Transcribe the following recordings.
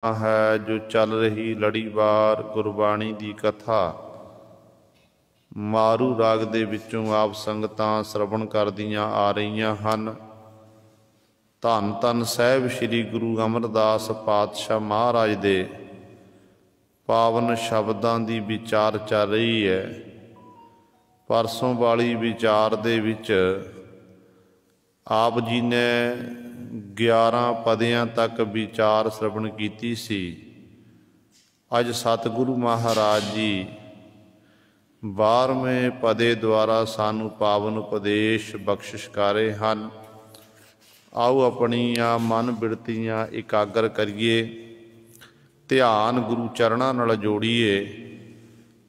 है जो चल रही लड़ीवार गुरबाणी दी कथा। मारू राग दे विचों आप संगतां श्रवण करदियां आ रहीआं हन। धन धन साहिब श्री गुरु अमरदास पातशाह महाराज दे पावन शब्दां दी विचार चल रही है। परसों वाली विचार दे विच आप जी ने 11 पदियां तक विचार श्रवण कीती सी। अज सतगुरु महाराज जी 12वें पदे द्वारा सानू पावन उपदेश बख्शिश कर रहे हैं। आओ अपनियां मन बिरतियां इकागर करिए, ध्यान गुरु चरणों नाल जोड़िए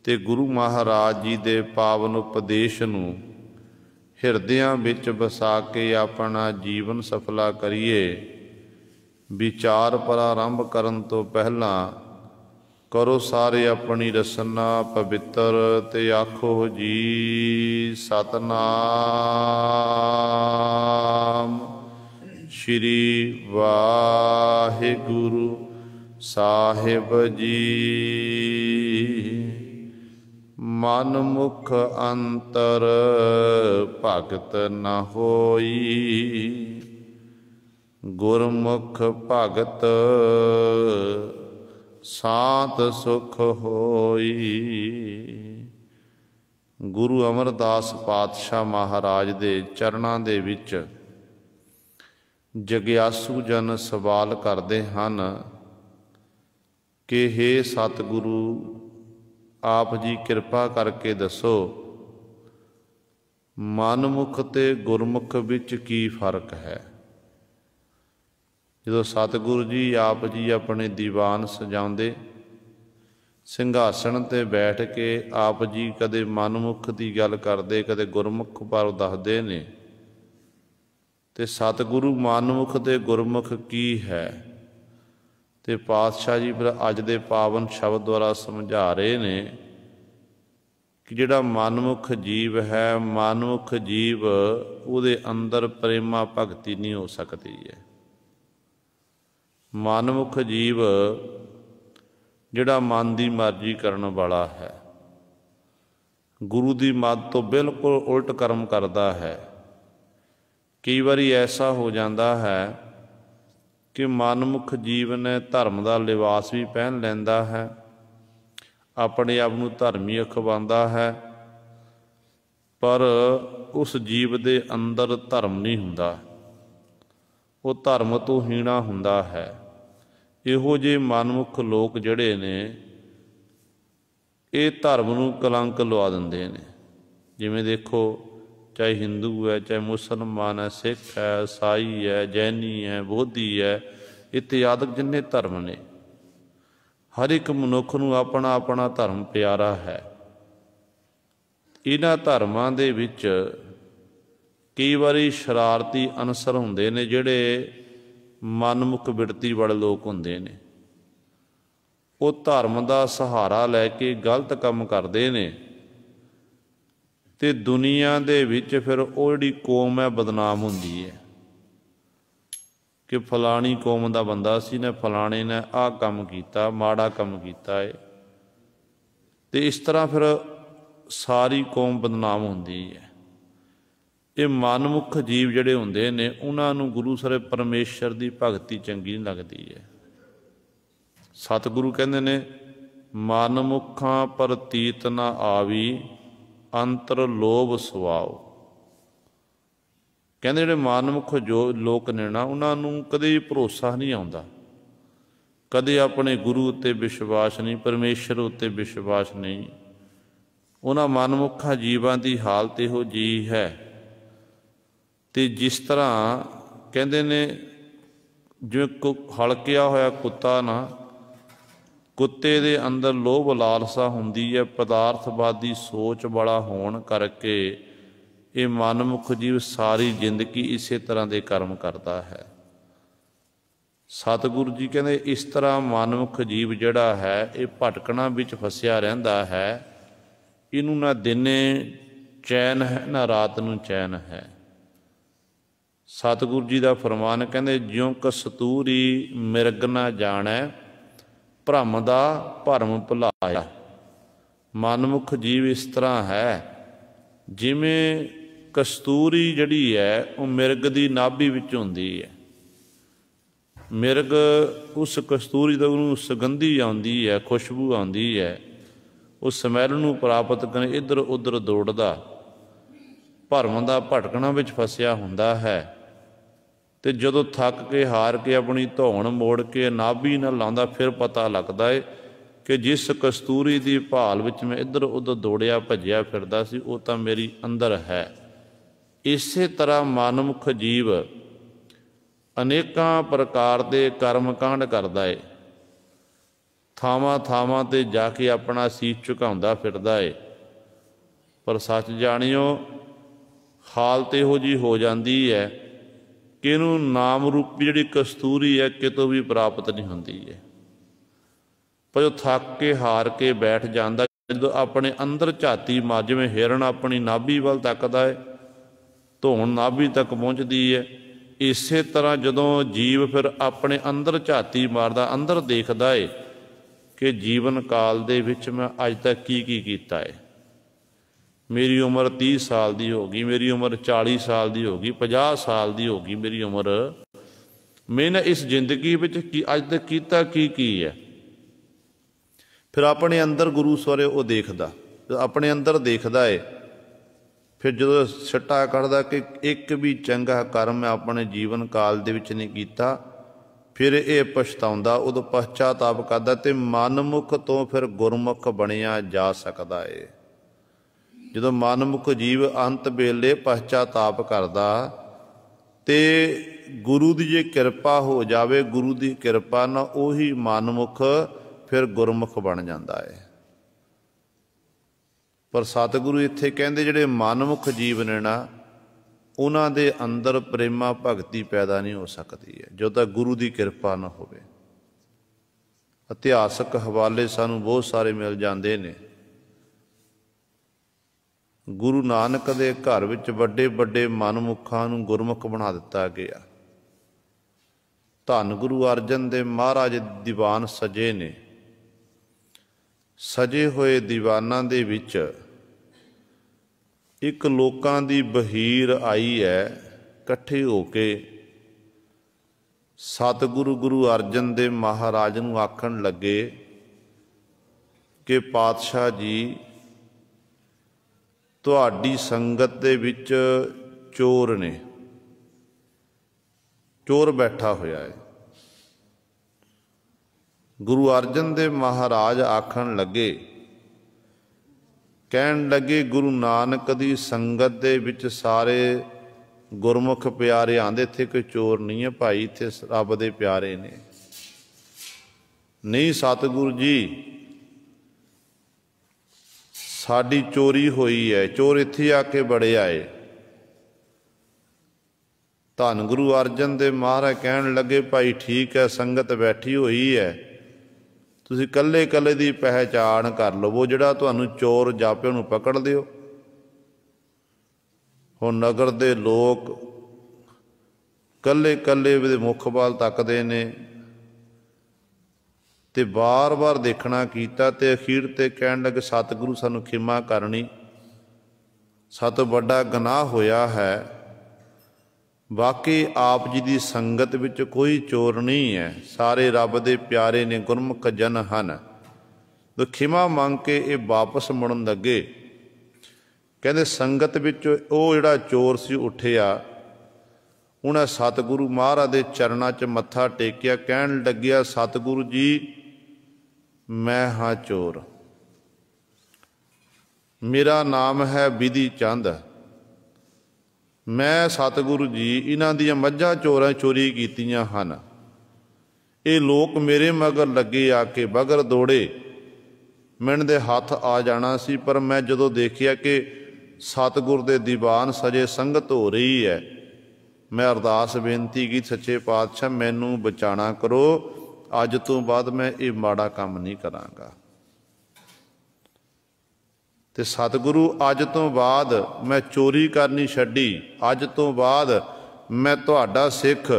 ते गुरु महाराज जी दे पावन उपदेश नूं हिरदियां विच बसा के अपना जीवन सफला करिए। विचार प्रारंभ करन तो पहला करो सारे अपनी रसना पवित्र ते आखो जी सतनाम श्री वाहिगुरु साहिब जी। मन मुख अंतर भगत न होई, गुरमुख भगत शांत सुख होई। गुरु अमरदास पातशाह महाराज दे चरणां दे विच जग्यासू जन सवाल करते हैं कि हे सतगुरु आप जी कृपा करके दसो मनमुख ते गुरमुख विच की फर्क है। जो सतगुरु जी आप जी अपने दीवान सजाते सिंघासन ते बैठ के आप जी कदे मनमुख की गल करते कदे गुरमुख पर दसदे ने। ते सतगुरु मनमुख ते गुरमुख की है ते पातशाह जी फिर अज दे पावन शब्द द्वारा समझा रहे ने कि जिहड़ा मनमुख जीव है, मनमुख जीव उहदे अंदर प्रेमा भगती नहीं हो सकती है। मनमुख जीव जिहड़ा मन की मर्जी करने वाला है, गुरु की मत तो बिल्कुल उल्ट कर्म करता है। कई बारी ऐसा हो जाता है कि मनमुख जीव ने धर्म का लिबास भी पहन लैंदा है, अपने आप को धर्मी अखवांदा है, पर उस जीव के अंदर धर्म नहीं हुंदा, वो धर्म तो हीणा हुंदा है। इहो जे मनमुख लोग जिहड़े ने ये धर्म नूं कलंक लवा दिंदे ने। जिवें देखो चाहे हिंदू है, चाहे मुसलमान है, सिख है, ईसाई है, जैनी है, बोधी है, इत्यादि जिन्ने धर्म ने, हर एक मनुख नूं अपना अपना धर्म प्यारा है। इन्हां धर्मां दे विच कई बारी शरारती अनसर हुंदे ने जिहड़े मनमुख बिरती वाले लोग हुंदे ने। वो धर्म का सहारा लैके गलत काम करते ने ते दुनिया दे विच फिर वो जिहड़ी कौम है बदनाम हुंदी है कि फलानी कौम का बंदा सी ने फलाने ने आ काम कीता, माड़ा काम कीता है। ते इस तरह फिर सारी कौम बदनाम हुंदी है। ये मनमुख जीव जिहड़े हुंदे ने उन्हां नूं गुरु सरे परमेश्वर की भगती चंगी नहीं लगती है। सतगुरु कहंदे ने मनमुखां प्रतीत न आवी अंतर लोभ सुवाओ। कहंदे जिहड़े मनमुख जो लोग ने ना उन्हां नूं कदे भरोसा नहीं आउंदा, कदे अपने गुरु उत्ते विश्वास नहीं, परमेश्वर उत्ते विश्वास नहीं। उन्हां मनमुखा जीवां की हालत इहो जी है। ते जिस तरह कहंदे ने जिवें हलकिया होया कुत्ता ना, कुत्ते दे अंदर लोभ लालसा हुंदी है, पदार्थवादी सोच वाला होण करके ये मनमुख जीव सारी जिंदगी इसे तरह के कर्म करता है। सतगुरु जी कहते इस तरह मनमुख जीव जिहड़ा है ये भटकना विच फसिया रहिंदा है। इनू ना दिने चैन है ना रात नूं चैन है। सतगुरु जी का फरमान कहते ज्यों कस्तूरी मिरग ना जाणै ਭ੍ਰਮ ਦਾ ਭਰਮ ਭੁਲਾਇਆ। ਮਨਮੁਖ ਜੀਵ ਇਸ ਤਰ੍ਹਾਂ ਹੈ ਜਿਵੇਂ ਕਸਤੂਰੀ ਜਿਹੜੀ ਹੈ ਉਹ ਮਿਰਗ ਦੀ ਨਾਭੀ ਵਿੱਚ ਹੁੰਦੀ ਹੈ। ਮਿਰਗ ਉਸ ਕਸਤੂਰੀ ਤੋਂ ਉਹਨੂੰ ਸੁਗੰਧੀ ਆਉਂਦੀ ਹੈ, ਖੁਸ਼ਬੂ ਆਉਂਦੀ ਹੈ, ਉਸ ਸਮੈਲ ਨੂੰ ਪ੍ਰਾਪਤ ਕਰਨ ਇੱਧਰ ਉੱਧਰ ਦੌੜਦਾ, ਭਰਮ ਦਾ ਭਟਕਣਾ ਵਿੱਚ ਫਸਿਆ ਹੁੰਦਾ ਹੈ। ਅਤੇ ਜਦੋਂ ਥੱਕ ਕੇ ਹਾਰ ਕੇ ਆਪਣੀ ਧੌਣ ਮੋੜ ਕੇ ਨਾਭੀ ਨਾਲ ਲਾਉਂਦਾ, ਫਿਰ ਪਤਾ ਲੱਗਦਾ ਹੈ ਕਿ ਜਿਸ ਕਸਤੂਰੀ ਦੀ ਭਾਲ ਵਿੱਚ ਮੈਂ ਇੱਧਰ ਉੱਧਰ ਦੌੜਿਆ ਭੱਜਿਆ ਫਿਰਦਾ ਸੀ, ਉਹ ਤਾਂ ਮੇਰੀ ਅੰਦਰ ਹੈ। ਇਸੇ ਤਰ੍ਹਾਂ ਮਨਮੁਖ ਜੀਵ ਅਨੇਕਾਂ ਪ੍ਰਕਾਰ ਦੇ ਕਰਮ ਕਾਂਡ ਕਰਦਾ ਹੈ, ਥਾਵਾਂ ਥਾਵਾਂ 'ਤੇ ਜਾ ਕੇ ਆਪਣਾ ਸੀਸ ਝੁਕਾਉਂਦਾ ਫਿਰਦਾ ਹੈ। ਪਰ ਸੱਚ ਜਾਣਿਓ, ਹਾਲਤ ਇਹੋ ਜਿਹੀ ਹੋ ਜਾਂਦੀ ਹੈ ਕਿ ਇਹਨੂੰ ਨਾਮ ਰੂਪੀ ਜਿਹੜੀ ਕਸਤੂਰੀ ਹੈ ਕਿਤੋਂ ਵੀ ਪ੍ਰਾਪਤ ਨਹੀਂ ਹੁੰਦੀ ਹੈ। ਪਰ ਉਹ ਥੱਕ ਕੇ ਹਾਰ ਕੇ ਬੈਠ ਜਾਂਦਾ। ਜਦੋਂ ਆਪਣੇ ਅੰਦਰ ਝਾਤੀ ਮਾਰ, ਜਿਵੇਂ ਹਿਰਨ ਆਪਣੀ ਨਾਭੀ ਵੱਲ ਤੱਕਦਾ ਹੈ, ਧੌਣ ਨਾਭੀ ਤੱਕ ਪਹੁੰਚਦੀ ਹੈ, ਇਸੇ ਤਰ੍ਹਾਂ ਜਦੋਂ ਜੀਵ ਫਿਰ ਆਪਣੇ ਅੰਦਰ ਝਾਤੀ ਮਾਰਦਾ, ਅੰਦਰ ਦੇਖਦਾ ਹੈ ਕਿ ਜੀਵਨ ਕਾਲ ਦੇ ਵਿੱਚ ਮੈਂ ਅੱਜ ਤੱਕ ਕੀ ਕੀ ਕੀਤਾ ਹੈ। ਮੇਰੀ ਉਮਰ 30 ਸਾਲ ਦੀ ਹੋ ਗਈ, ਮੇਰੀ ਉਮਰ 40 ਸਾਲ ਦੀ ਹੋ ਗਈ, 50 ਸਾਲ ਦੀ ਹੋ ਗਈ ਮੇਰੀ ਉਮਰ। ਮੈਂ ਇਸ ਜ਼ਿੰਦਗੀ ਵਿੱਚ ਕੀ ਅੱਜ ਤੱਕ ਕੀਤਾ ਕੀ ਹੈ। ਫਿਰ ਆਪਣੇ ਅੰਦਰ ਗੁਰੂ ਸਵਰੇ ਉਹ ਦੇਖਦਾ, ਆਪਣੇ ਅੰਦਰ ਦੇਖਦਾ ਹੈ। ਫਿਰ ਜਦੋਂ ਸਿੱਟਾ ਕੱਢਦਾ ਕਿ ਇੱਕ ਵੀ ਚੰਗਾ ਕਰਮ ਮੈਂ ਆਪਣੇ ਜੀਵਨ ਕਾਲ ਦੇ ਵਿੱਚ ਨਹੀਂ ਕੀਤਾ, ਫਿਰ ਇਹ ਪਛਤਾਉਂਦਾ, ਉਦੋਂ ਪਛਤਾਤਾਪ ਕਰਦਾ ਅਤੇ ਮਨਮੁਖ ਤੋਂ ਫਿਰ ਗੁਰਮੁਖ ਬਣਿਆ ਜਾ ਸਕਦਾ ਹੈ। ਜਦੋਂ ਮਨਮੁਖ ਜੀਵ ਅੰਤ ਵੇਲੇ ਪਛਤਾਤਾਪ ਕਰਦਾ ਅਤੇ ਗੁਰੂ ਦੀ ਜੇ ਕਿਰਪਾ ਹੋ ਜਾਵੇ, ਗੁਰੂ ਦੀ ਕਿਰਪਾ ਨਾਲ ਉਹੀ ਮਨਮੁਖ ਫਿਰ ਗੁਰਮੁਖ ਬਣ ਜਾਂਦਾ ਹੈ। ਪਰ ਸਤਿਗੁਰੂ ਇੱਥੇ ਕਹਿੰਦੇ ਜਿਹੜੇ ਮਨਮੁਖ ਜੀਵ ਨੇ ਨਾ, ਉਹਨਾਂ ਦੇ ਅੰਦਰ ਪ੍ਰੇਮਾ ਭਗਤੀ ਪੈਦਾ ਨਹੀਂ ਹੋ ਸਕਦੀ ਹੈ ਜਦੋਂ ਤੱਕ ਗੁਰੂ ਦੀ ਕਿਰਪਾ ਨਾ ਹੋਵੇ। ਇਤਿਹਾਸਕ ਹਵਾਲੇ ਸਾਨੂੰ ਬਹੁਤ ਸਾਰੇ ਮਿਲ ਜਾਂਦੇ ਨੇ। ਗੁਰੂ ਨਾਨਕ ਦੇ ਘਰ ਵਿੱਚ ਵੱਡੇ ਵੱਡੇ ਮਨਮੁਖਾਂ ਨੂੰ ਗੁਰਮੁਖ ਬਣਾ ਦਿੱਤਾ ਗਿਆ। ਧੰਨ ਗੁਰੂ ਅਰਜਨ ਦੇਵ ਮਹਾਰਾਜ ਦੀਵਾਨ ਸਜੇ ਨੇ। ਸਜੇ ਹੋਏ ਦੀਵਾਨਾਂ ਦੇ ਵਿੱਚ ਇੱਕ ਲੋਕਾਂ ਦੀ ਬਹੀਰ ਆਈ ਹੈ, ਇਕੱਠੇ ਹੋ ਕੇ ਸਤਿਗੁਰੂ ਗੁਰੂ ਅਰਜਨ ਦੇਵ ਮਹਾਰਾਜ ਨੂੰ ਆਖਣ ਲੱਗੇ ਕਿ ਪਾਤਸ਼ਾਹ ਜੀ, ਤੁਹਾਡੀ ਸੰਗਤ ਦੇ ਵਿੱਚ ਚੋਰ ਨੇ, ਚੋਰ ਬੈਠਾ ਹੋਇਆ ਹੈ। ਗੁਰੂ ਅਰਜਨ ਦੇਵ ਮਹਾਰਾਜ ਆਖਣ ਲੱਗੇ, ਕਹਿਣ ਲੱਗੇ ਗੁਰੂ ਨਾਨਕ ਦੀ ਸੰਗਤ ਦੇ ਵਿੱਚ ਸਾਰੇ ਗੁਰਮੁਖ ਪਿਆਰੇ ਆਂਦੇ, ਇੱਥੇ ਕੋਈ ਚੋਰ ਨਹੀਂ ਹੈ ਭਾਈ, ਇੱਥੇ ਰੱਬ ਦੇ ਪਿਆਰੇ ਨੇ। ਨਹੀਂ ਸਤਿਗੁਰੂ ਜੀ, ਸਾਡੀ ਚੋਰੀ ਹੋਈ ਹੈ, ਚੋਰ ਇੱਥੇ ਆ ਕੇ ਬੜੇ ਆਏ। ਧੰਨ ਗੁਰੂ ਅਰਜਨ ਦੇਵ ਮਹਾਰਾਜ ਕਹਿਣ ਲੱਗੇ, ਭਾਈ ਠੀਕ ਹੈ, ਸੰਗਤ ਬੈਠੀ ਹੋਈ ਹੈ, ਤੁਸੀਂ ਇਕੱਲੇ ਇਕੱਲੇ ਦੀ ਪਹਿਚਾਣ ਕਰ ਲਵੋ, ਜਿਹੜਾ ਤੁਹਾਨੂੰ ਚੋਰ ਜਾਪੇ ਉਹਨੂੰ ਪਕੜ ਲਿਓ। ਹੁਣ ਨਗਰ ਦੇ ਲੋਕ ਇਕੱਲੇ ਇਕੱਲੇ ਦੇ ਮੁੱਖ ਵੱਲ ਤੱਕਦੇ ਨੇ ਅਤੇ ਵਾਰ-ਵਾਰ ਦੇਖਣਾ ਕੀਤਾ ਅਤੇ ਅਖੀਰ 'ਤੇ ਕਹਿਣ ਲੱਗੇ, ਸਤਿਗੁਰੂ ਸਾਨੂੰ ਖਿਮਾ ਕਰਨੀ, ਸਾਤੋਂ ਵੱਡਾ ਗੁਨਾਹ ਹੋਇਆ ਹੈ। ਵਾਕਈ ਆਪ ਜੀ ਦੀ ਸੰਗਤ ਵਿੱਚ ਕੋਈ ਚੋਰ ਨਹੀਂ ਹੈ, ਸਾਰੇ ਰੱਬ ਦੇ ਪਿਆਰੇ ਨੇ, ਗੁਰਮੁਖ ਜਨ ਹਨ। ਤਾਂ ਖਿਮਾ ਮੰਗ ਕੇ ਇਹ ਵਾਪਸ ਮੁੜਨ ਲੱਗੇ। ਕਹਿੰਦੇ ਸੰਗਤ ਵਿੱਚ ਉਹ ਜਿਹੜਾ ਚੋਰ ਸੀ ਉੱਠਿਆ, ਉਹਨੇ ਸਤਿਗੁਰੂ ਮਹਾਰਾਜ ਦੇ ਚਰਨਾਂ 'ਚ ਮੱਥਾ ਟੇਕਿਆ, ਕਹਿਣ ਲੱਗਿਆ, ਸਤਿਗੁਰੂ ਜੀ ਮੈਂ ਹਾਂ ਚੋਰ, ਮੇਰਾ ਨਾਮ ਹੈ ਬਿਧੀ ਚੰਦ, ਮੈਂ ਸਤਿਗੁਰੂ ਜੀ ਇਹਨਾਂ ਦੀਆਂ ਮੱਝਾਂ ਚੋਰਾਂ ਚੋਰੀ ਕੀਤੀਆਂ ਹਨ। ਇਹ ਲੋਕ ਮੇਰੇ ਮਗਰ ਲੱਗੇ, ਆ ਕੇ ਬਗਰ ਦੌੜੇ, ਮੈਨੂੰ ਦੇ ਹੱਥ ਆ ਜਾਣਾ ਸੀ, ਪਰ ਮੈਂ ਜਦੋਂ ਦੇਖਿਆ ਕਿ ਸਤਿਗੁਰ ਦੇ ਦੀਵਾਨ ਸਜੇ, ਸੰਗਤ ਹੋ ਰਹੀ ਹੈ, ਮੈਂ ਅਰਦਾਸ ਬੇਨਤੀ ਕੀਤੀ, ਸੱਚੇ ਪਾਤਸ਼ਾਹ ਮੈਨੂੰ ਬਚਾਉਣਾ ਕਰੋ, ਅੱਜ ਤੋਂ ਬਾਅਦ ਮੈਂ ਇਹ ਮਾੜਾ ਕੰਮ ਨਹੀਂ ਕਰਾਂਗਾ। ਅਤੇ ਸਤਿਗੁਰੂ ਅੱਜ ਤੋਂ ਬਾਅਦ ਮੈਂ ਚੋਰੀ ਕਰਨੀ ਛੱਡੀ, ਅੱਜ ਤੋਂ ਬਾਅਦ ਮੈਂ ਤੁਹਾਡਾ ਸਿੱਖ,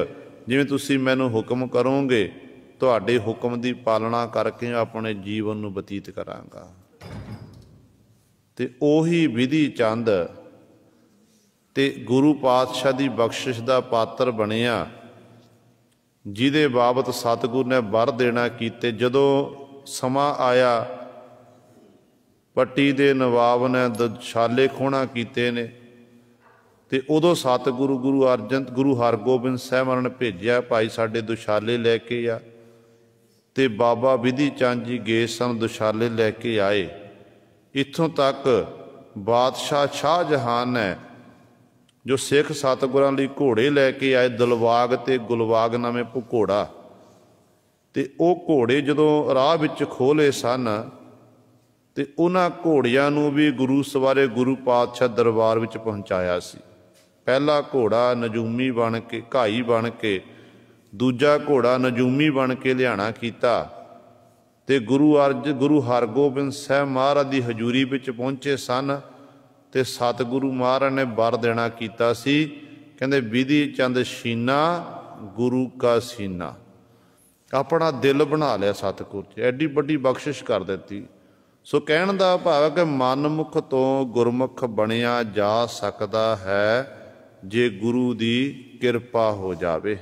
ਜਿਵੇਂ ਤੁਸੀਂ ਮੈਨੂੰ ਹੁਕਮ ਕਰੋਗੇ ਤੁਹਾਡੇ ਹੁਕਮ ਦੀ ਪਾਲਣਾ ਕਰਕੇ ਆਪਣੇ ਜੀਵਨ ਨੂੰ ਬਤੀਤ ਕਰਾਂਗਾ। ਤੇ ਉਹੀ ਵਿਧੀ ਚੰਦ ਤੇ ਗੁਰੂ ਪਾਤਸ਼ਾਹ ਦੀ ਬਖਸ਼ਿਸ਼ ਦਾ ਪਾਤਰ ਬਣਿਆ, ਜਿਹਦੇ ਬਾਬਤ ਸਤਿਗੁਰੂ ਨੇ ਵਰ ਦੇਣਾ ਕੀਤੇ। ਜਦੋਂ ਸਮਾਂ ਆਇਆ, ਪੱਟੀ ਦੇ ਨਵਾਬ ਨੇ ਦੁਸ਼ਾਲੇ ਖੋਹਣਾ ਕੀਤੇ ਨੇ, ਤੇ ਉਦੋਂ ਸਤਿਗੁਰੂ ਗੁਰੂ ਹਰਗੋਬਿੰਦ ਸਾਹਿਬਾਨ ਨੇ ਭੇਜਿਆ, ਭਾਈ ਸਾਡੇ ਦੁਸ਼ਾਲੇ ਲੈ ਕੇ ਆ। ਤੇ ਬਾਬਾ ਵਿਧੀ ਚੰਦ ਜੀ ਗਏ ਸਨ, ਦੁਸ਼ਾਲੇ ਲੈ ਕੇ ਆਏ। ਇੱਥੋਂ ਤੱਕ ਬਾਦਸ਼ਾਹ ਸ਼ਾਹਜਹਾਨ ਨੇ ਜੋ ਸਿੱਖ ਸਤਿਗੁਰਾਂ ਲਈ ਘੋੜੇ ਲੈ ਕੇ ਆਏ, ਦਿਲਬਾਗ ਤੇ ਗੁਲਬਾਗ ਨਾਮੇ ਘੋੜਾ, ਤੇ ਉਹ ਘੋੜੇ ਜਦੋਂ ਰਾਹ ਵਿੱਚ ਖੋਲੇ ਸਨ, ਤੇ ਉਹਨਾਂ ਘੋੜਿਆਂ ਨੂੰ ਵੀ ਗੁਰੂ ਸਵਾਰੇ ਗੁਰੂ ਪਾਤਸ਼ਾਹ ਦਰਬਾਰ ਵਿੱਚ ਪਹੁੰਚਾਇਆ ਸੀ। ਪਹਿਲਾ ਘੋੜਾ ਨਜੂਮੀ ਬਣ ਕੇ, ਘਾਈ ਬਣ ਕੇ, ਦੂਜਾ ਘੋੜਾ ਨਜੂਮੀ ਬਣ ਕੇ ਲਿਆਣਾ ਕੀਤਾ। ਤੇ ਗੁਰੂ ਹਰਗੋਬਿੰਦ ਸਾਹਿਬ ਮਹਾਰਾਜ ਦੀ ਹਜ਼ੂਰੀ ਵਿੱਚ ਪਹੁੰਚੇ ਸਨ, ਤੇ ਸਤਿਗੁਰੂ ਮਹਾਰਾਜ ਨੇ ਵਰ ਦੇਣਾ ਕੀਤਾ ਸੀ, ਕਹਿੰਦੇ ਵਿਧੀ ਚੰਦ ਸ਼ੀਨਾ ਗੁਰੂ ਕਾ ਸੀਨਾ। ਆਪਣਾ ਦਿਲ ਬਣਾ ਲਿਆ ਸਤਿਗੁਰ 'ਚ, ਐਡੀ ਵੱਡੀ ਬਖਸ਼ਿਸ਼ ਕਰ ਦਿੱਤੀ। ਸੋ ਕਹਿਣ ਦਾ ਭਾਵ ਹੈ ਕਿ ਮਨਮੁਖ ਤੋਂ ਗੁਰਮੁਖ ਬਣਿਆ ਜਾ ਸਕਦਾ ਹੈ ਜੇ ਗੁਰੂ ਦੀ ਕਿਰਪਾ ਹੋ ਜਾਵੇ,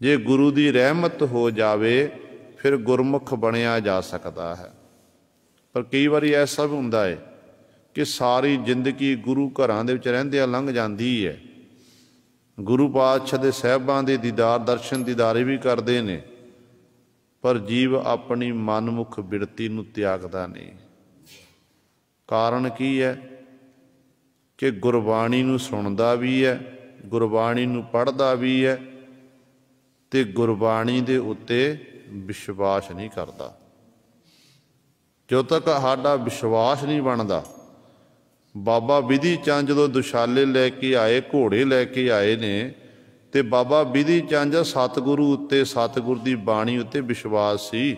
ਜੇ ਗੁਰੂ ਦੀ ਰਹਿਮਤ ਹੋ ਜਾਵੇ, ਫਿਰ ਗੁਰਮੁਖ ਬਣਿਆ ਜਾ ਸਕਦਾ ਹੈ। ਪਰ ਕਈ ਵਾਰੀ ਐਸਾ ਵੀ ਹੁੰਦਾ ਹੈ ਕਿ ਸਾਰੀ ਜ਼ਿੰਦਗੀ ਗੁਰੂ ਘਰਾਂ ਦੇ ਵਿੱਚ ਰਹਿੰਦਿਆਂ ਲੰਘ ਜਾਂਦੀ ਹੈ। ਗੁਰੂ ਪਾਤਸ਼ਾਹ ਦੇ ਸਾਹਿਬਾਂ ਦੇ ਦੀਦਾਰ, ਦਰਸ਼ਨ ਦੀਦਾਰੇ ਵੀ ਕਰਦੇ ਨੇ, ਪਰ ਜੀਵ ਆਪਣੀ ਮਨਮੁਖ ਬਿਰਤੀ ਨੂੰ ਤਿਆਗਦਾ ਨਹੀਂ। ਕਾਰਨ ਕੀ ਹੈ ਕਿ ਗੁਰਬਾਣੀ ਨੂੰ ਸੁਣਦਾ ਵੀ ਹੈ, ਗੁਰਬਾਣੀ ਨੂੰ ਪੜ੍ਹਦਾ ਵੀ ਹੈ, ਤੇ ਗੁਰਬਾਣੀ ਦੇ ਉੱਤੇ ਵਿਸ਼ਵਾਸ ਨਹੀਂ ਕਰਦਾ। ਜਦੋਂ ਤੱਕ ਸਾਡਾ ਵਿਸ਼ਵਾਸ ਨਹੀਂ ਬਣਦਾ, ਬਾਬਾ ਵਿਧੀ ਚੰਦ ਜਦੋਂ ਦੁਸ਼ਾਲੇ ਲੈ ਕੇ ਆਏ, ਘੋੜੇ ਲੈ ਕੇ ਆਏ ਨੇ, ਤੇ ਬਾਬਾ ਵਿਧੀ ਚੰਦ ਸਤਿਗੁਰੂ ਉੱਤੇ, ਸਤਿਗੁਰ ਦੀ ਬਾਣੀ ਉੱਤੇ ਵਿਸ਼ਵਾਸ ਸੀ।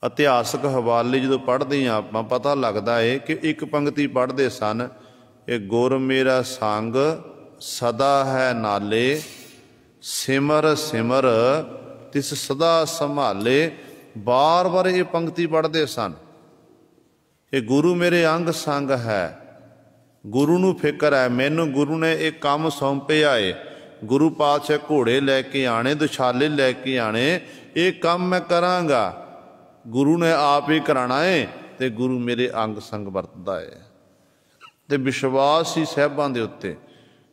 ਇਤਿਹਾਸਕ ਹਵਾਲੇ ਜਦੋਂ ਪੜ੍ਹਦੇ ਹਾਂ ਆਪਾਂ, ਪਤਾ ਲੱਗਦਾ ਹੈ ਕਿ ਇੱਕ ਪੰਕਤੀ ਪੜ੍ਹਦੇ ਸਨ, ਇਹ ਗੁਰ ਮੇਰਾ ਸੰਗ ਸਦਾ ਹੈ ਨਾਲੇ, ਸਿਮਰ ਸਿਮਰ ਤਿਸ ਸਦਾ ਸੰਭਾਲੇ। ਬਾਰ ਬਾਰ ਇਹ ਪੰਕਤੀ ਪੜ੍ਹਦੇ ਸਨ, ਇਹ ਗੁਰੂ ਮੇਰੇ ਅੰਗ ਸੰਗ ਹੈ, ਗੁਰੂ ਨੂੰ ਫਿਕਰ ਹੈ, ਮੈਨੂੰ ਗੁਰੂ ਨੇ ਇਹ ਕੰਮ ਸੌਂਪਿਆ ਏ। ਗੁਰੂ ਪਾਤਸ਼ਾਹ ਘੋੜੇ ਲੈ ਕੇ ਆਣੇ, ਦੁਸ਼ਾਲੇ ਲੈ ਕੇ ਆਣੇ, ਇਹ ਕੰਮ ਮੈਂ ਕਰਾਂਗਾ, ਗੁਰੂ ਨੇ ਆਪ ਹੀ ਕਰਾਉਣਾ ਏ, ਤੇ ਗੁਰੂ ਮੇਰੇ ਅੰਗ ਸੰਗ ਵਰਤਦਾ ਹੈ। ਤੇ ਵਿਸ਼ਵਾਸ ਸੀ ਸਾਹਿਬਾਂ ਦੇ ਉੱਤੇ।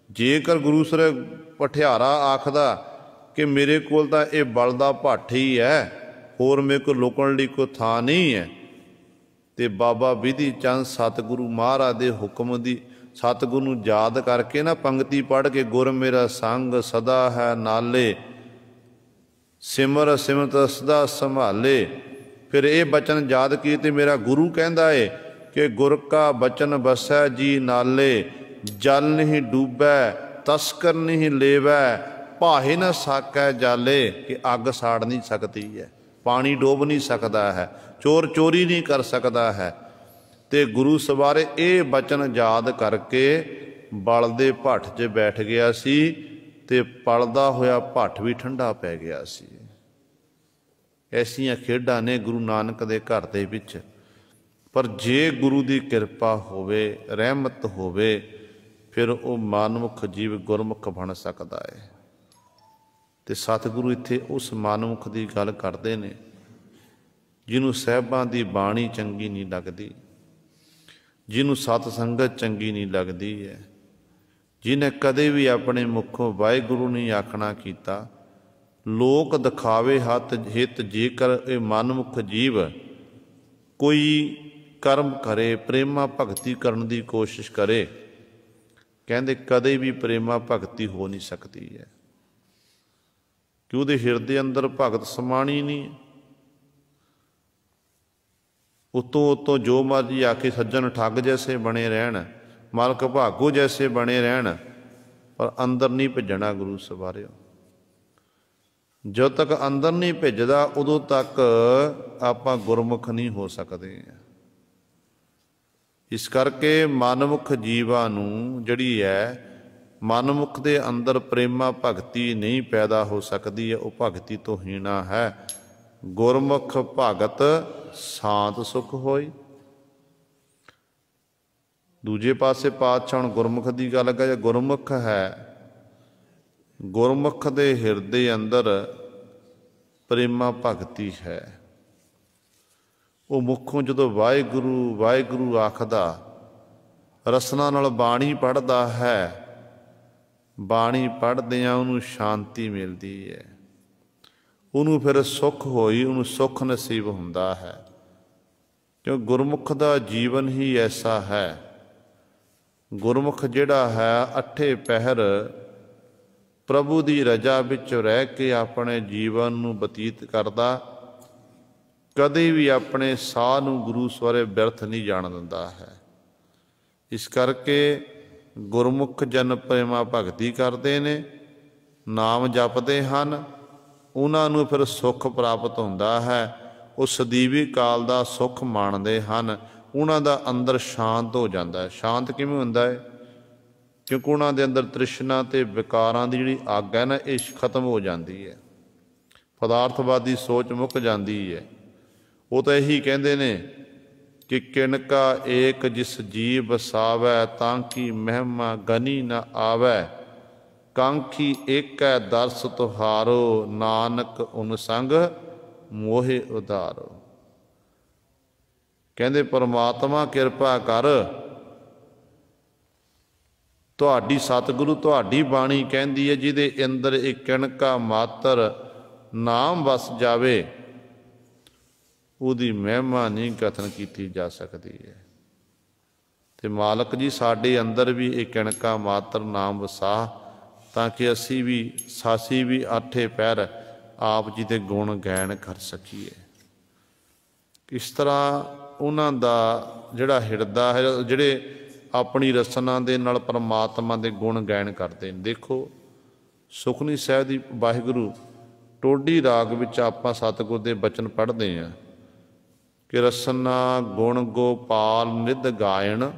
ਜੇਕਰ ਗੁਰੂ ਸਾਹਿਬ ਪਠਿਆਰਾ ਆਖਦਾ ਕਿ ਮੇਰੇ ਕੋਲ ਤਾਂ ਇਹ ਬਲ ਦਾ ਭੱਠ ਹੀ ਹੈ, ਹੋਰ ਮੇਰੇ ਕੋਲ ਲੁਕਣ ਲਈ ਕੋਈ ਥਾਂ ਨਹੀਂ ਹੈ, ਤੇ ਬਾਬਾ ਵਿਧੀ ਚੰਦ ਸਤਿਗੁਰੂ ਮਹਾਰਾਜ ਦੇ ਹੁਕਮ ਦੀ, ਸਤਿਗੁਰੂ ਨੂੰ ਯਾਦ ਕਰਕੇ ਨਾ ਪੰਕਤੀ ਪੜ੍ਹ ਕੇ, ਗੁਰ ਮੇਰਾ ਸੰਗ ਸਦਾ ਹੈ ਨਾਲੇ, ਸਿਮਰ ਸਿਮਰਤ ਸਦਾ ਸੰਭਾਲੇ। ਫਿਰ ਇਹ ਬਚਨ ਯਾਦ ਕੀਤੇ, ਮੇਰਾ ਗੁਰੂ ਕਹਿੰਦਾ ਏ ਕਿ ਗੁਰ ਕਾ ਬਚਨ ਬਸੈ ਜੀ ਨਾਲੇ, ਜਲ ਨਹੀਂ ਡੂਬੈ ਤਸਕਰ ਨਹੀਂ ਲੇਵੈ, ਭਾਹੇ ਨਾ ਸਾਕੈ ਜਾਲੇ। ਕਿ ਅੱਗ ਸਾੜ ਨਹੀਂ ਸਕਦੀ ਹੈ, ਪਾਣੀ ਡੋਬ ਨਹੀਂ ਸਕਦਾ ਹੈ, ਚੋਰ ਚੋਰੀ ਨਹੀਂ ਕਰ ਸਕਦਾ ਹੈ। ਤੇ ਗੁਰੂ ਸਵਾਰੇ ਇਹ ਬਚਨ ਯਾਦ ਕਰਕੇ ਬਲਦੇ ਭੱਠ 'ਚ ਬੈਠ ਗਿਆ ਸੀ, ਤੇ ਪਲਦਾ ਹੋਇਆ ਭੱਠ ਵੀ ਠੰਡਾ ਪੈ ਗਿਆ ਸੀ। ਐਸੀਆਂ ਖੇਡਾਂ ਨੇ ਗੁਰੂ ਨਾਨਕ ਦੇ ਘਰ ਦੇ ਵਿੱਚ। ਪਰ ਜੇ ਗੁਰੂ ਦੀ ਕਿਰਪਾ ਹੋਵੇ, ਰਹਿਮਤ ਹੋਵੇ, ਫਿਰ ਉਹ ਮਨਮੁਖ ਜੀਵ ਗੁਰਮੁਖ ਬਣ ਸਕਦਾ ਹੈ। ਤੇ ਸਤਿਗੁਰੂ ਇੱਥੇ ਉਸ ਮਨਮੁਖ ਦੀ ਗੱਲ ਕਰਦੇ ਨੇ ਜਿਹਨੂੰ ਸਾਹਿਬਾਂ ਦੀ ਬਾਣੀ ਚੰਗੀ ਨਹੀਂ ਲੱਗਦੀ, ਜਿਹਨੂੰ ਸਤ ਸੰਗਤ ਚੰਗੀ ਨਹੀਂ ਲੱਗਦੀ ਹੈ, ਜਿਹਨੇ ਕਦੇ ਵੀ ਆਪਣੇ ਮੁੱਖੋਂ ਵਾਹਿਗੁਰੂ ਨਹੀਂ ਆਖਣਾ ਕੀਤਾ। ਲੋਕ ਦਿਖਾਵੇ ਹਿੱਤ ਜੇਕਰ ਇਹ ਮਨਮੁਖ ਜੀਵ ਕੋਈ ਕਰਮ ਕਰੇ, ਪ੍ਰੇਮਾ ਭਗਤੀ ਕਰਨ ਦੀ ਕੋਸ਼ਿਸ਼ ਕਰੇ, ਕਹਿੰਦੇ ਕਦੇ ਵੀ ਪ੍ਰੇਮਾ ਭਗਤੀ ਹੋ ਨਹੀਂ ਸਕਦੀ ਹੈ, ਕਿ ਉਹਦੇ ਹਿਰਦੇ ਅੰਦਰ ਭਗਤ ਸਮਾਣੀ ਨਹੀਂ। ਉਤੋਂ ਜੋ ਮਰਜੀ ਆ ਕੇ ਸੱਜਣ ਠੱਗ ਜੈਸੇ ਬਣੇ ਰਹਿਣ, ਮਾਲਕ ਭਾਗੋ ਜੈਸੇ ਬਣੇ ਰਹਿਣ, ਪਰ ਅੰਦਰ ਨਹੀਂ ਭੇਜਣਾ ਗੁਰੂ ਸਵਾਰਿਓ। ਜਦੋਂ ਤੱਕ ਅੰਦਰ ਨਹੀਂ ਭੇਜਦਾ, ਉਦੋਂ ਤੱਕ ਆਪਾਂ ਗੁਰਮੁਖ ਨਹੀਂ ਹੋ ਸਕਦੇ। ਇਸ ਕਰਕੇ ਮਨਮੁਖ ਜੀਵਾਂ ਨੂੰ ਜਿਹੜੀ ਹੈ ਮਨਮੁਖ ਦੇ ਅੰਦਰ ਪ੍ਰੇਮਾ ਭਗਤੀ ਨਹੀਂ ਪੈਦਾ ਹੋ ਸਕਦੀ ਹੈ, ਉਹ ਭਗਤੀ ਤੋਂ ਹੀਣਾ ਹੈ। ਗੁਰਮੁਖ ਭਗਤ ਸ਼ਾਂਤ ਸੁਖ ਹੋਈ। ਦੂਜੇ ਪਾਸੇ ਪਾਤਸ਼ਾਹ ਹੁਣ ਗੁਰਮੁਖ ਦੀ ਗੱਲ ਕਹੇ। ਗੁਰਮੁਖ ਹੈ, ਗੁਰਮੁਖ ਦੇ ਹਿਰਦੇ ਅੰਦਰ ਪ੍ਰੇਮਾ ਭਗਤੀ ਹੈ। ਉਹ ਮੁੱਖੋਂ ਜਦੋਂ ਵਾਹਿਗੁਰੂ ਵਾਹਿਗੁਰੂ ਆਖਦਾ, ਰਸਨਾ ਨਾਲ ਬਾਣੀ ਪੜ੍ਹਦਾ ਹੈ, ਬਾਣੀ ਪੜ੍ਹਦਿਆਂ ਉਹਨੂੰ ਸ਼ਾਂਤੀ ਮਿਲਦੀ ਹੈ, ਉਹਨੂੰ ਫਿਰ ਸੁੱਖ ਹੋਈ, ਉਹਨੂੰ ਸੁੱਖ ਨਸੀਬ ਹੁੰਦਾ ਹੈ। ਕਿਉਂ ਗੁਰਮੁਖ ਦਾ ਜੀਵਨ ਹੀ ਐਸਾ ਹੈ। ਗੁਰਮੁਖ ਜਿਹੜਾ ਹੈ ਅੱਠੇ ਪਹਿਰ ਪ੍ਰਭੂ ਦੀ ਰਜਾ ਵਿੱਚ ਰਹਿ ਕੇ ਆਪਣੇ ਜੀਵਨ ਨੂੰ ਬਤੀਤ ਕਰਦਾ, ਕਦੇ ਵੀ ਆਪਣੇ ਸਾਹ ਨੂੰ ਗੁਰੂ ਸਵਰੇ ਬਿਰਥ ਨਹੀਂ ਜਾਣ ਦਿੰਦਾ ਹੈ। ਇਸ ਕਰਕੇ ਗੁਰਮੁਖ ਜਨ ਪ੍ਰੇਮਾ ਭਗਤੀ ਕਰਦੇ ਨੇ, ਨਾਮ ਜਪਦੇ ਹਨ, ਉਹਨਾਂ ਨੂੰ ਫਿਰ ਸੁੱਖ ਪ੍ਰਾਪਤ ਹੁੰਦਾ ਹੈ। ਉਹ ਸਦੀਵੀ ਕਾਲ ਦਾ ਸੁੱਖ ਮਾਣਦੇ ਹਨ। ਉਹਨਾਂ ਦਾ ਅੰਦਰ ਸ਼ਾਂਤ ਹੋ ਜਾਂਦਾ ਹੈ। ਸ਼ਾਂਤ ਕਿਵੇਂ ਹੁੰਦਾ ਹੈ? ਕਿਉਂਕਿ ਉਹਨਾਂ ਦੇ ਅੰਦਰ ਤ੍ਰਿਸ਼ਨਾ ਅਤੇ ਵਿਕਾਰਾਂ ਦੀ ਜਿਹੜੀ ਅੱਗ ਹੈ ਨਾ, ਇਹ ਖਤਮ ਹੋ ਜਾਂਦੀ ਹੈ। ਪਦਾਰਥਵਾਦੀ ਸੋਚ ਮੁੱਕ ਜਾਂਦੀ ਹੈ। ਉਹ ਤਾਂ ਇਹੀ ਕਹਿੰਦੇ ਨੇ ਕਿ ਕਿਣਕਾ ਏਕ ਜਿਸ ਜੀਵ ਵਸਾਵੈ, ਤਾਂ ਕੀ ਮਹਿਮਾ ਗਨੀ ਨ ਆਵੈ। ਕਾਂਖੀ ਏਕੈ ਦਰਸ ਤੁਹਾਰੋ, ਨਾਨਕ ਉਨ ਸੰਗ ਮੋਹਿ ਉਧਾਰੋ। ਕਹਿੰਦੇ ਪਰਮਾਤਮਾ ਕਿਰਪਾ ਕਰ, ਤੁਹਾਡੀ ਸਤਿਗੁਰੂ ਤੁਹਾਡੀ ਬਾਣੀ ਕਹਿੰਦੀ ਹੈ, ਜਿਹਦੇ ਅੰਦਰ ਇੱਕ ਕਿਣਕਾ ਮਾਤਰ ਨਾਮ ਵਸ ਜਾਵੇ, ਉਹਦੀ ਮਹਿਮਾ ਨਹੀਂ ਕਥਨ ਕੀਤੀ ਜਾ ਸਕਦੀ ਹੈ। ਤੇ ਮਾਲਕ ਜੀ ਸਾਡੇ ਅੰਦਰ ਵੀ ਇਹ ਕਿਣਕਾ ਮਾਤਰ ਨਾਮ ਵਸਾ, ਤਾਂ ਕਿ ਅਸੀਂ ਵੀ ਆਠੇ ਪਹਿਰ ਆਪ ਜੀ ਦੇ ਗੁਣ ਗਾਇਨ ਕਰ ਸਕੀਏ। ਇਸ ਤਰ੍ਹਾਂ ਉਹਨਾਂ ਦਾ ਜਿਹੜਾ ਹਿਰਦਾ ਹੈ, ਜਿਹੜੇ ਆਪਣੀ ਰਸਨਾ ਦੇ ਨਾਲ ਪਰਮਾਤਮਾ ਦੇ ਗੁਣ ਗਾਇਨ ਕਰਦੇ ਨੇ। ਦੇਖੋ ਸੁਖਮਨੀ ਸਾਹਿਬ ਦੀ ਵਾਹਿਗੁਰੂ ਟੋਡੀ ਰਾਗ ਵਿੱਚ ਆਪਾਂ ਸਤਿਗੁਰ ਦੇ ਬਚਨ ਪੜ੍ਹਦੇ ਹਾਂ ਕਿ ਰਸਨਾ ਗੁਣ ਗੋਪਾਲ ਨਿਧ ਗਾਇਣ,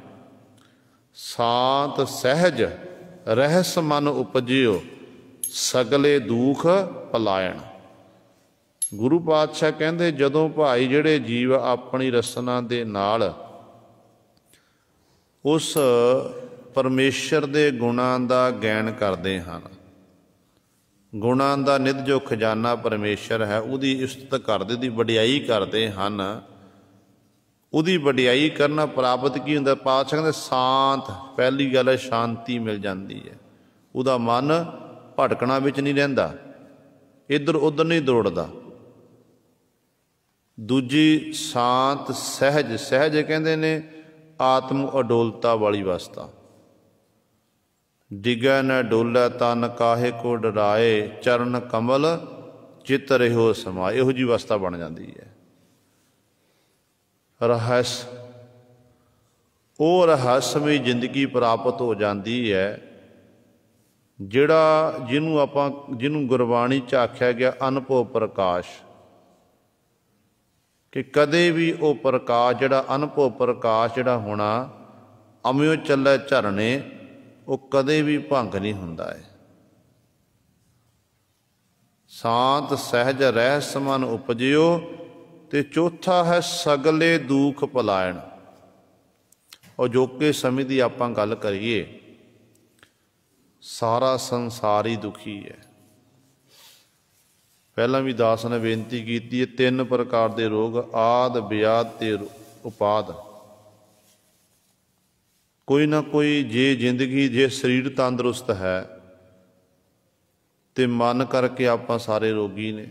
ਸ਼ਾਂਤ ਸਹਿਜ ਰਹਿਸ ਮਨ ਉਪਜਿਓ, ਸਗਲੇ ਦੁਖ ਪਲਾਇਣ। ਗੁਰੂ ਪਾਤਸ਼ਾਹ ਕਹਿੰਦੇ ਜਦੋਂ ਭਾਈ ਜਿਹੜੇ ਜੀਵ ਆਪਣੀ ਰਸਨਾ ਦੇ ਨਾਲ ਉਸ ਪਰਮੇਸ਼ਰ ਦੇ ਗੁਣਾਂ ਦਾ ਗਾਇਨ ਕਰਦੇ ਹਨ, ਗੁਣਾਂ ਦਾ ਨਿੱਧ ਜੋ ਖਜ਼ਾਨਾ ਪਰਮੇਸ਼ਰ ਹੈ, ਉਹਦੀ ਇਸਤਤ ਕਰਦੇ, ਉਹਦੀ ਵਡਿਆਈ ਕਰਦੇ ਹਨ। ਉਹਦੀ ਵਡਿਆਈ ਕਰਨਾ ਪ੍ਰਾਪਤ ਕੀ ਹੁੰਦਾ? ਪਾਤਸ਼ਾਹ ਕਹਿੰਦੇ ਸ਼ਾਂਤ, ਪਹਿਲੀ ਗੱਲ ਹੈ ਸ਼ਾਂਤੀ ਮਿਲ ਜਾਂਦੀ ਹੈ। ਉਹਦਾ ਮਨ ਭਟਕਣਾ ਵਿੱਚ ਨਹੀਂ ਰਹਿੰਦਾ, ਇੱਧਰ ਉੱਧਰ ਨਹੀਂ ਦੌੜਦਾ। ਦੂਜੀ ਸ਼ਾਂਤ ਸਹਿਜ, ਸਹਿਜ ਕਹਿੰਦੇ ਨੇ ਆਤਮ ਅਡੋਲਤਾ ਵਾਲੀ ਅਵਸਥਾ। ਡਿਗੈ ਨ ਡੋਲੈ ਤਨ ਕਾਹੇ ਕੋ ਡਰਾਏ, ਚਰਨ ਕਮਲ ਚਿਤ ਰਹਿਓ ਸਮਾਏ। ਇਹੋ ਜਿਹੀ ਅਵਸਥਾ ਬਣ ਜਾਂਦੀ ਹੈ। ਰਹੱਸ, ਉਹ ਰਹੱਸਮਈ ਜ਼ਿੰਦਗੀ ਪ੍ਰਾਪਤ ਹੋ ਜਾਂਦੀ ਹੈ, ਜਿਹਨੂੰ ਗੁਰਬਾਣੀ 'ਚ ਆਖਿਆ ਗਿਆ ਅਨੁਭਵ ਪ੍ਰਕਾਸ਼। ਕਿ ਕਦੇ ਵੀ ਉਹ ਪ੍ਰਕਾਸ਼ ਜਿਹੜਾ ਅਨੁਭਵ ਪ੍ਰਕਾਸ਼ ਜਿਹੜਾ ਹੋਣਾ, ਅਮਿਓ ਚੱਲੇ ਝਰਨੇ, ਉਹ ਕਦੇ ਵੀ ਭੰਗ ਨਹੀਂ ਹੁੰਦਾ ਹੈ। ਸ਼ਾਂਤ ਸਹਿਜ ਰਹਿਸ ਮਨ ਉਪਜਿਓ। ਤੇ ਚੌਥਾ ਹੈ ਸਗਲੇ ਦੁਖ ਪਲਾਇਣ। ਅਜੋਕੇ ਸਮੇਂ ਦੀ ਆਪਾਂ ਗੱਲ ਕਰੀਏ, ਸਾਰਾ ਸੰਸਾਰ ਹੀ ਦੁਖੀ ਹੈ। ਪਹਿਲਾਂ ਵੀ ਦਾਸ ਨੇ ਬੇਨਤੀ ਕੀਤੀ ਹੈ, 3 ਪ੍ਰਕਾਰ ਦੇ ਰੋਗ, ਆਦ ਵਿਆਦ ਤੇ ਉਪਾਦ। ਕੋਈ ਨਾ ਕੋਈ ਜੇ ਜ਼ਿੰਦਗੀ, ਜੇ ਸਰੀਰ ਤੰਦਰੁਸਤ ਹੈ ਤੇ ਮਨ ਕਰਕੇ ਆਪਾਂ ਸਾਰੇ ਰੋਗੀ ਨੇ।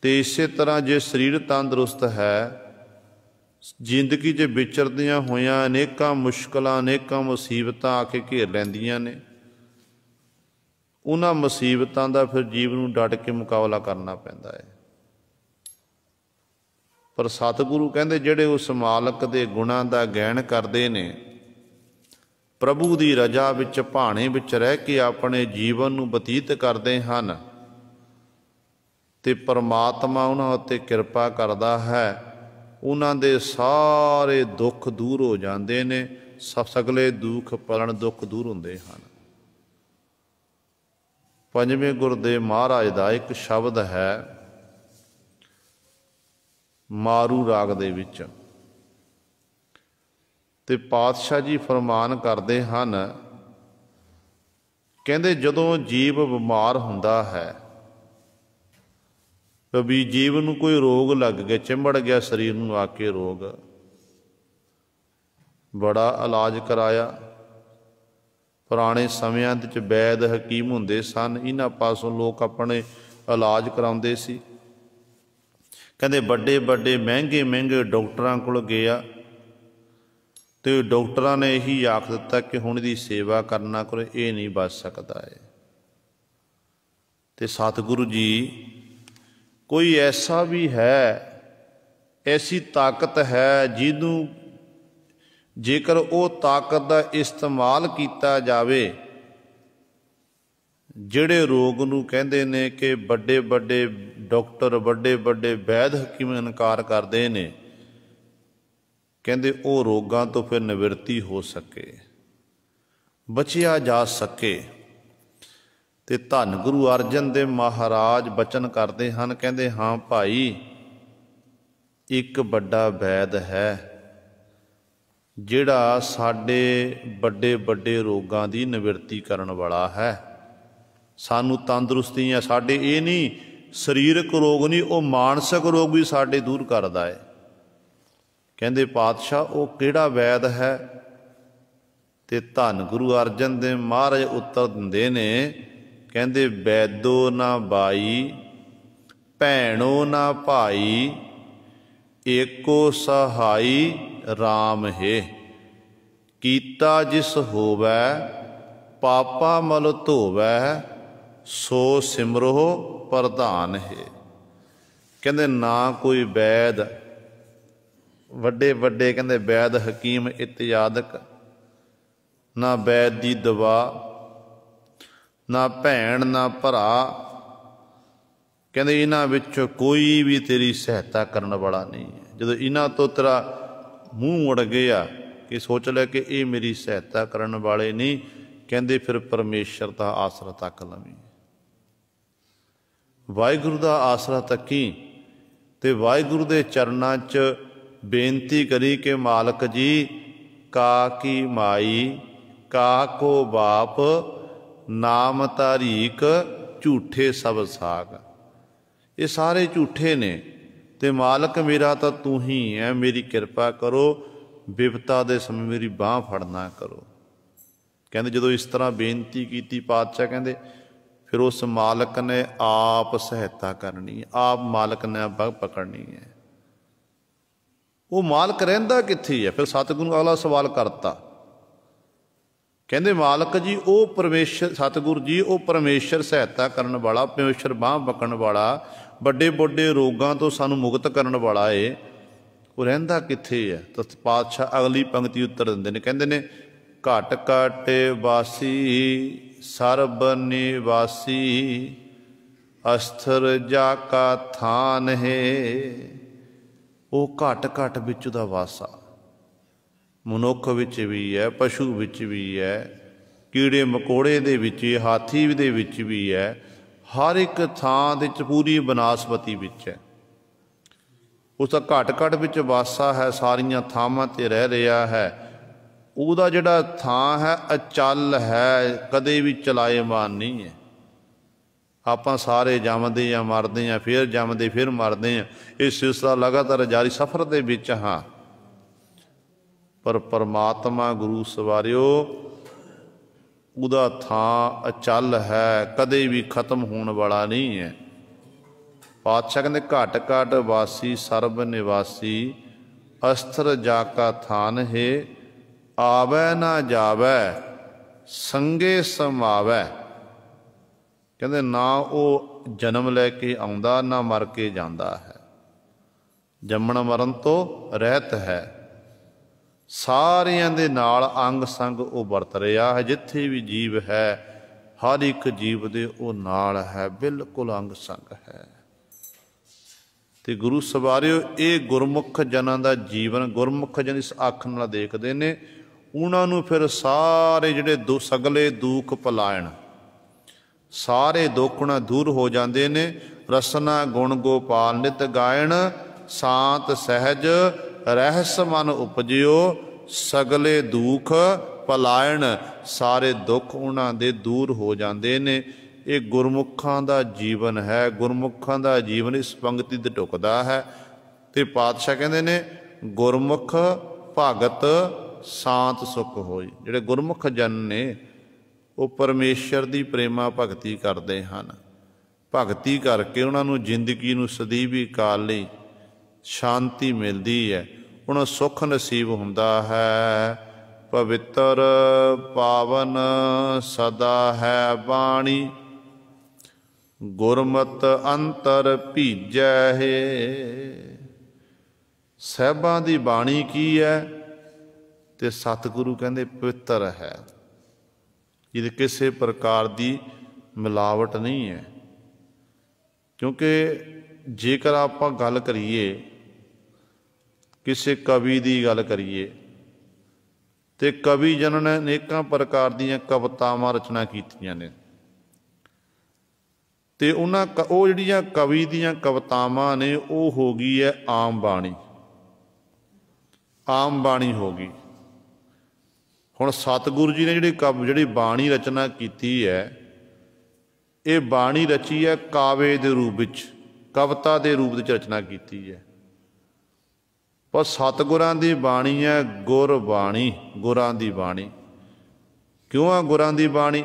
ਤੇ ਇਸੇ ਤਰ੍ਹਾਂ ਜੇ ਸਰੀਰ ਤੰਦਰੁਸਤ ਹੈ, ਜ਼ਿੰਦਗੀ 'ਚ ਵਿਚਰਦੀਆਂ ਹੋਈਆਂ ਅਨੇਕਾਂ ਮੁਸ਼ਕਲਾਂ, ਅਨੇਕਾਂ ਮੁਸੀਬਤਾਂ ਆ ਕੇ ਘੇਰ ਲੈਂਦੀਆਂ ਨੇ। ਉਹਨਾਂ ਮੁਸੀਬਤਾਂ ਦਾ ਫਿਰ ਜੀਵ ਨੂੰ ਡਟ ਕੇ ਮੁਕਾਬਲਾ ਕਰਨਾ ਪੈਂਦਾ ਹੈ। ਪਰ ਸਤਿਗੁਰੂ ਕਹਿੰਦੇ ਜਿਹੜੇ ਉਸ ਮਾਲਕ ਦੇ ਗੁਣਾਂ ਦਾ ਗਾਇਨ ਕਰਦੇ ਨੇ, ਪ੍ਰਭੂ ਦੀ ਰਜਾ ਵਿੱਚ ਭਾਣੇ ਵਿੱਚ ਰਹਿ ਕੇ ਆਪਣੇ ਜੀਵਨ ਨੂੰ ਬਤੀਤ ਕਰਦੇ ਹਨ, ਤੇ ਪਰਮਾਤਮਾ ਉਹਨਾਂ ਉੱਤੇ ਕਿਰਪਾ ਕਰਦਾ ਹੈ। ਉਹਨਾਂ ਦੇ ਸਾਰੇ ਦੁੱਖ ਦੂਰ ਹੋ ਜਾਂਦੇ ਨੇ, ਸਗਲੇ ਦੁੱਖ ਪਲਣ ਦੁੱਖ ਦੂਰ ਹੁੰਦੇ ਹਨ। ਪੰਜਵੇਂ ਗੁਰ ਦੇ ਮਹਾਰਾਜ ਦਾ ਇੱਕ ਸ਼ਬਦ ਹੈ ਮਾਰੂ ਰਾਗ ਦੇ ਵਿੱਚ, ਤੇ ਪਾਤਸ਼ਾਹ ਜੀ ਫਰਮਾਨ ਕਰਦੇ ਹਨ, ਕਹਿੰਦੇ ਜਦੋਂ ਜੀਵ ਬਿਮਾਰ ਹੁੰਦਾ ਹੈ, ਵੀ ਜੀਵ ਨੂੰ ਕੋਈ ਰੋਗ ਲੱਗ ਗਿਆ, ਚਿੰਬੜ ਗਿਆ ਸਰੀਰ ਨੂੰ ਆ ਕੇ ਰੋਗ, ਬੜਾ ਇਲਾਜ ਕਰਾਇਆ। ਪੁਰਾਣੇ ਸਮਿਆਂ ਦੇ ਵਿੱਚ ਵੈਦ ਹਕੀਮ ਹੁੰਦੇ ਸਨ, ਇਹਨਾਂ ਪਾਸੋਂ ਲੋਕ ਆਪਣੇ ਇਲਾਜ ਕਰਾਉਂਦੇ ਸੀ। ਕਹਿੰਦੇ ਵੱਡੇ ਵੱਡੇ ਮਹਿੰਗੇ ਮਹਿੰਗੇ ਡਾਕਟਰਾਂ ਕੋਲ ਗਿਆ, ਤੇ ਡਾਕਟਰਾਂ ਨੇ ਇਹੀ ਆਖ ਦਿੱਤਾ ਕਿ ਹੁਣ ਇਹਦੀ ਸੇਵਾ ਕਰਨਾ ਕਰੋ, ਇਹ ਨਹੀਂ ਬਚ ਸਕਦਾ ਹੈ। ਤੇ ਸਤਿਗੁਰੂ ਜੀ ਕੋਈ ਐਸਾ ਵੀ ਹੈ, ਐਸੀ ਤਾਕਤ ਹੈ ਜਿਹਨੂੰ ਜੇਕਰ ਉਹ ਤਾਕਤ ਦਾ ਇਸਤੇਮਾਲ ਕੀਤਾ ਜਾਵੇ, ਜਿਹੜੇ ਰੋਗ ਨੂੰ ਕਹਿੰਦੇ ਨੇ ਕਿ ਵੱਡੇ ਵੱਡੇ ਡਾਕਟਰ ਵੱਡੇ ਵੱਡੇ ਵੈਦ ਹਕੀਮ ਇਨਕਾਰ ਕਰਦੇ ਨੇ, ਕਹਿੰਦੇ ਉਹ ਰੋਗਾਂ ਤੋਂ ਫਿਰ ਨਿਵਰਤੀ ਹੋ ਸਕੇ, ਬਚਿਆ ਜਾ ਸਕੇ। ਤੇ ਧੰਨ ਗੁਰੂ ਅਰਜਨ ਦੇਵ ਮਹਾਰਾਜ ਬਚਨ ਕਰਦੇ ਹਨ, ਕਹਿੰਦੇ ਹਾਂ ਭਾਈ, ਇੱਕ ਵੱਡਾ ਵੈਦ ਹੈ ਜਿਹੜਾ ਸਾਡੇ ਵੱਡੇ ਵੱਡੇ ਰੋਗਾਂ ਦੀ ਨਿਵਰਤੀ ਕਰਨ ਵਾਲਾ ਹੈ। ਸਾਨੂੰ ਤੰਦਰੁਸਤੀਆਂ, ਸਾਡੇ ਇਹ ਨਹੀਂ ਸਰੀਰਕ ਰੋਗ ਨਹੀਂ, ਉਹ ਮਾਨਸਿਕ ਰੋਗ ਵੀ ਸਾਡੇ ਦੂਰ ਕਰਦਾ ਹੈ। ਕਹਿੰਦੇ ਪਾਤਸ਼ਾਹ ਉਹ ਕਿਹੜਾ ਵੈਦ ਹੈ? ਤੇ ਧੰਨ ਗੁਰੂ ਅਰਜਨ ਦੇਵ ਮਹਾਰਾਜ ਉੱਤਰ ਦਿੰਦੇ ਨੇ, ਕਹਿੰਦੇ ਵੈਦੋ ਨਾ ਬਾਈ, ਭੈਣੋ ਨਾ ਭਾਈ, ਏਕੋ ਸਹਾਈ ਰਾਮ ਹੈ। ਕੀਤਾ ਜਿਸ ਹੋਵੈ, ਪਾਪਾ ਮਲ ਧੋਵੈ, ਸੋ ਸਿਮਰੋ ਪ੍ਰਧਾਨ ਹੈ। ਕਹਿੰਦੇ ਨਾ ਕੋਈ ਵੈਦ, ਵੱਡੇ ਵੱਡੇ ਕਹਿੰਦੇ ਵੈਦ ਹਕੀਮ ਇਤਿਆਦਿਕ, ਨਾ ਵੈਦ ਦੀ ਦਵਾ, ਨਾ ਭੈਣ ਨਾ ਭਰਾ, ਕਹਿੰਦੇ ਇਹਨਾਂ ਵਿੱਚੋਂ ਕੋਈ ਵੀ ਤੇਰੀ ਸਹਾਇਤਾ ਕਰਨ ਵਾਲਾ ਨਹੀਂ ਹੈ। ਜਦੋਂ ਇਹਨਾਂ ਤੋਂ ਤੇਰਾ ਮੂੰਹ ਮੁੜ ਗਿਆ ਕਿ ਸੋਚ ਲੈ ਕਿ ਇਹ ਮੇਰੀ ਸਹਾਇਤਾ ਕਰਨ ਵਾਲੇ ਨਹੀਂ, ਕਹਿੰਦੇ ਫਿਰ ਪਰਮੇਸ਼ਰ ਦਾ ਆਸਰਾ ਤੱਕ ਲਵੀਂ, ਵਾਹਿਗੁਰੂ ਦਾ ਆਸਰਾ ਤੱਕੀ। ਤੇ ਵਾਹਿਗੁਰੂ ਦੇ ਚਰਨਾਂ 'ਚ ਬੇਨਤੀ ਕਰੀ ਕਿ ਮਾਲਕ ਜੀ, ਕਾ ਕੀ ਮਾਈ, ਕਾ ਕੋ ਬਾਪ, ਨਾਮ ਤਾਰੀਕ, ਝੂਠੇ ਸਭ ਸਾਗ। ਇਹ ਸਾਰੇ ਝੂਠੇ ਨੇ, ਤੇ ਮਾਲਕ ਮੇਰਾ ਤਾਂ ਤੂੰ ਹੀ ਹੈ, ਮੇਰੀ ਕਿਰਪਾ ਕਰੋ, ਬਿਪਤਾ ਦੇ ਸਮੇਂ ਮੇਰੀ ਬਾਂਹ ਫੜਨਾ ਕਰੋ। ਕਹਿੰਦੇ ਜਦੋਂ ਇਸ ਤਰ੍ਹਾਂ ਬੇਨਤੀ ਕੀਤੀ ਪਾਤਸ਼ਾਹ, ਕਹਿੰਦੇ ਫਿਰ ਉਸ ਮਾਲਕ ਨੇ ਆਪ ਸਹਾਇਤਾ ਕਰਨੀ, ਆਪ ਮਾਲਕ ਨੇ ਬਾਂਹ ਪਕੜਨੀ ਹੈ। ਉਹ ਮਾਲਕ ਰਹਿੰਦਾ ਕਿੱਥੇ ਹੈ? ਫਿਰ ਸਤਿਗੁਰੂ ਅਗਲਾ ਸਵਾਲ ਕਰਤਾ, ਕਹਿੰਦੇ ਮਾਲਕ ਜੀ ਉਹ ਪਰਮੇਸ਼ਰ, ਸਤਿਗੁਰੂ ਜੀ ਉਹ ਪਰਮੇਸ਼ਰ ਸਹਾਇਤਾ ਕਰਨ ਵਾਲਾ, ਪਰਮੇਸ਼ਰ ਬਾਂਹ ਪਕੜਨ ਵਾਲਾ, ਵੱਡੇ ਵੱਡੇ ਰੋਗਾਂ ਤੋਂ ਸਾਨੂੰ ਮੁਕਤ ਕਰਨ ਵਾਲਾ ਏ, ਉਹ ਰਹਿੰਦਾ ਕਿੱਥੇ ਹੈ? ਤਾਂ ਪਾਤਸ਼ਾਹ ਅਗਲੀ ਪੰਕਤੀ ਉੱਤਰ ਦਿੰਦੇ ਨੇ, ਕਹਿੰਦੇ ਨੇ ਘਟ ਘਟ ਵਾਸੀ ਸਰਬ ਨਿਵਾਸੀ, ਅਸਥਰ ਜਾ ਕਾ ਥਾਨ ਹੈ। ਉਹ ਘਟ ਘਟ ਵਿੱਚ ਦਾ ਵਾਸਾ, ਮਨੁੱਖ ਵਿੱਚ ਵੀ ਹੈ, ਪਸ਼ੂ ਵਿੱਚ ਵੀ ਹੈ, ਕੀੜੇ ਮਕੌੜੇ ਦੇ ਵਿੱਚ, ਹਾਥੀ ਦੇ ਵਿੱਚ ਵੀ ਹੈ, ਹਰ ਇੱਕ ਥਾਂ ਦੇ ਵਿੱਚ, ਪੂਰੀ ਬਨਸਪਤੀ ਵਿੱਚ ਹੈ। ਉਸ ਦਾ ਘਟ ਘਟ ਵਿੱਚ ਵਾਸਾ ਹੈ, ਸਾਰੀਆਂ ਥਾਵਾਂ 'ਤੇ ਰਹਿ ਰਿਹਾ ਹੈ। ਉਹਦਾ ਜਿਹੜਾ ਥਾਂ ਹੈ ਅਚਲ ਹੈ, ਕਦੇ ਵੀ ਚਲਾਏਮਾਨ ਨਹੀਂ ਹੈ। ਆਪਾਂ ਸਾਰੇ ਜੰਮਦੇ ਹਾਂ, ਮਰਦੇ ਹਾਂ, ਫਿਰ ਜੰਮਦੇ ਫਿਰ ਮਰਦੇ ਹਾਂ, ਇਹ ਸਿਲਸਿਲਾ ਲਗਾਤਾਰ ਜਾਰੀ ਸਫ਼ਰ ਦੇ ਵਿੱਚ ਹਾਂ। ਪਰ ਪਰਮਾਤਮਾ ਗੁਰੂ ਸਵਾਰਿਓ, ਉਹਦਾ ਥਾਂ ਅਚਲ ਹੈ, ਕਦੇ ਵੀ ਖਤਮ ਹੋਣ ਵਾਲਾ ਨਹੀਂ ਹੈ। ਪਾਤਸ਼ਾਹ ਕਹਿੰਦੇ ਘਟ ਘਟ ਵਾਸੀ ਸਰਬ ਨਿਵਾਸੀ, ਅਸਥਰ ਜਾ ਕਾ ਥਾਨ ਹੈ। ਆਵੈ ਨਾ ਜਾਵੈ, ਸੰਗੇ ਸਮਾਵੈ। ਕਹਿੰਦੇ ਨਾ ਉਹ ਜਨਮ ਲੈ ਕੇ ਆਉਂਦਾ, ਨਾ ਮਰ ਕੇ ਜਾਂਦਾ ਹੈ, ਜੰਮਣ ਮਰਨ ਤੋਂ ਰਹਿਤ ਹੈ। ਸਾਰਿਆਂ ਦੇ ਨਾਲ ਅੰਗ ਸੰਗ ਉਹ ਵਰਤ ਰਿਹਾ ਹੈ। ਜਿੱਥੇ ਵੀ ਜੀਵ ਹੈ, ਹਰ ਇੱਕ ਜੀਵ ਦੇ ਉਹ ਨਾਲ ਹੈ, ਬਿਲਕੁਲ ਅੰਗ ਸੰਗ ਹੈ। ਤੇ ਗੁਰੂ ਸਵਾਰਿਓ ਇਹ ਗੁਰਮੁਖ ਜਨਾਂ ਦਾ ਜੀਵਨ, ਗੁਰਮੁਖ ਜਨ ਇਸ ਅੱਖ ਨਾਲ ਦੇਖਦੇ ਨੇ, ਉਹਨਾਂ ਨੂੰ ਫਿਰ ਸਾਰੇ ਜਿਹੜੇ ਸਗਲੇ ਦੁੱਖ ਪਲਾਇਣ, ਸਾਰੇ ਦੁੱਖ ਨਾ ਦੂਰ ਹੋ ਜਾਂਦੇ ਨੇ। ਰਸਨਾ ਗੁਣ ਗੋਪਾਲ ਨਿਤ ਗਾਇਣ, ਸ਼ਾਂਤ ਸਹਿਜ ਰਹਿਸ ਮਨ ਉਪਜਿਓ, ਸਗਲੇ ਦੁੱਖ ਪਲਾਇਣ, ਸਾਰੇ ਦੁੱਖ ਉਹਨਾਂ ਦੇ ਦੂਰ ਹੋ ਜਾਂਦੇ ਨੇ। ਇਹ ਗੁਰਮੁਖਾਂ ਦਾ ਜੀਵਨ ਹੈ, ਗੁਰਮੁਖਾਂ ਦਾ ਜੀਵਨ ਇਸ ਪੰਕਤੀ ਤੇ ਢੁਕਦਾ ਹੈ। ਤੇ ਪਾਤਸ਼ਾਹ ਕਹਿੰਦੇ ਨੇ ਗੁਰਮੁਖ ਭਗਤ ਸ਼ਾਂਤ ਸੁਖ ਹੋਈ। ਜਿਹੜੇ ਗੁਰਮੁਖ ਜਨ ਨੇ ਉਹ ਪਰਮੇਸ਼ਰ ਦੀ ਪ੍ਰੇਮਾ ਭਗਤੀ ਕਰਦੇ ਹਨ। ਭਗਤੀ ਕਰਕੇ ਉਹਨਾਂ ਨੂੰ ਜ਼ਿੰਦਗੀ ਨੂੰ ਸਦੀਵੀ ਕਾਲ ਲਈ ਸ਼ਾਂਤੀ ਮਿਲਦੀ ਹੈ, ਉਹਨਾਂ ਨੂੰ ਸੁੱਖ ਨਸੀਬ ਹੁੰਦਾ ਹੈ। ਪਵਿੱਤਰ ਪਾਵਨ ਸਦਾ ਹੈ ਬਾਣੀ, ਗੁਰਮਤਿ ਅੰਤਰ ਭੀਜੈ ਹੈ। ਸਾਹਿਬਾਂ ਦੀ ਬਾਣੀ ਕੀ ਹੈ? ਤੇ ਸਤਿਗੁਰੂ ਕਹਿੰਦੇ ਪਵਿੱਤਰ ਹੈ, ਜਿਹਦੇ ਕਿਸੇ ਪ੍ਰਕਾਰ ਦੀ ਮਿਲਾਵਟ ਨਹੀਂ ਹੈ। ਕਿਉਂਕਿ ਜੇਕਰ ਆਪਾਂ ਗੱਲ ਕਰੀਏ, ਕਿਸੇ ਕਵੀ ਦੀ ਗੱਲ ਕਰੀਏ, ਤੇ ਕਵੀ ਜਨਾਂ ਨੇ ਅਨੇਕਾਂ ਪ੍ਰਕਾਰ ਦੀਆਂ ਕਵਿਤਾਵਾਂ ਰਚਨਾ ਕੀਤੀਆਂ ਨੇ, ਤੇ ਉਹ ਜਿਹੜੀਆਂ ਕਵੀ ਦੀਆਂ ਕਵਿਤਾਵਾਂ ਨੇ ਉਹ ਹੋ ਗਈ ਹੈ ਆਮ ਬਾਣੀ, ਆਮ ਬਾਣੀ ਹੋ ਗਈ। ਹੁਣ ਸਤਿਗੁਰੂ ਜੀ ਨੇ ਜਿਹੜੀ ਬਾਣੀ ਰਚਨਾ ਕੀਤੀ ਹੈ, ਇਹ ਬਾਣੀ ਰਚੀ ਹੈ ਕਾਵੇ ਦੇ ਰੂਪ ਵਿੱਚ, ਕਵਿਤਾ ਦੇ ਰੂਪ ਵਿੱਚ ਰਚਨਾ ਕੀਤੀ ਹੈ। ਪਰ ਸਤਿਗੁਰਾਂ ਦੀ ਬਾਣੀ ਹੈ ਗੁਰਬਾਣੀ, ਗੁਰਾਂ ਦੀ ਬਾਣੀ। ਕਿਉਂ ਆ ਗੁਰਾਂ ਦੀ ਬਾਣੀ?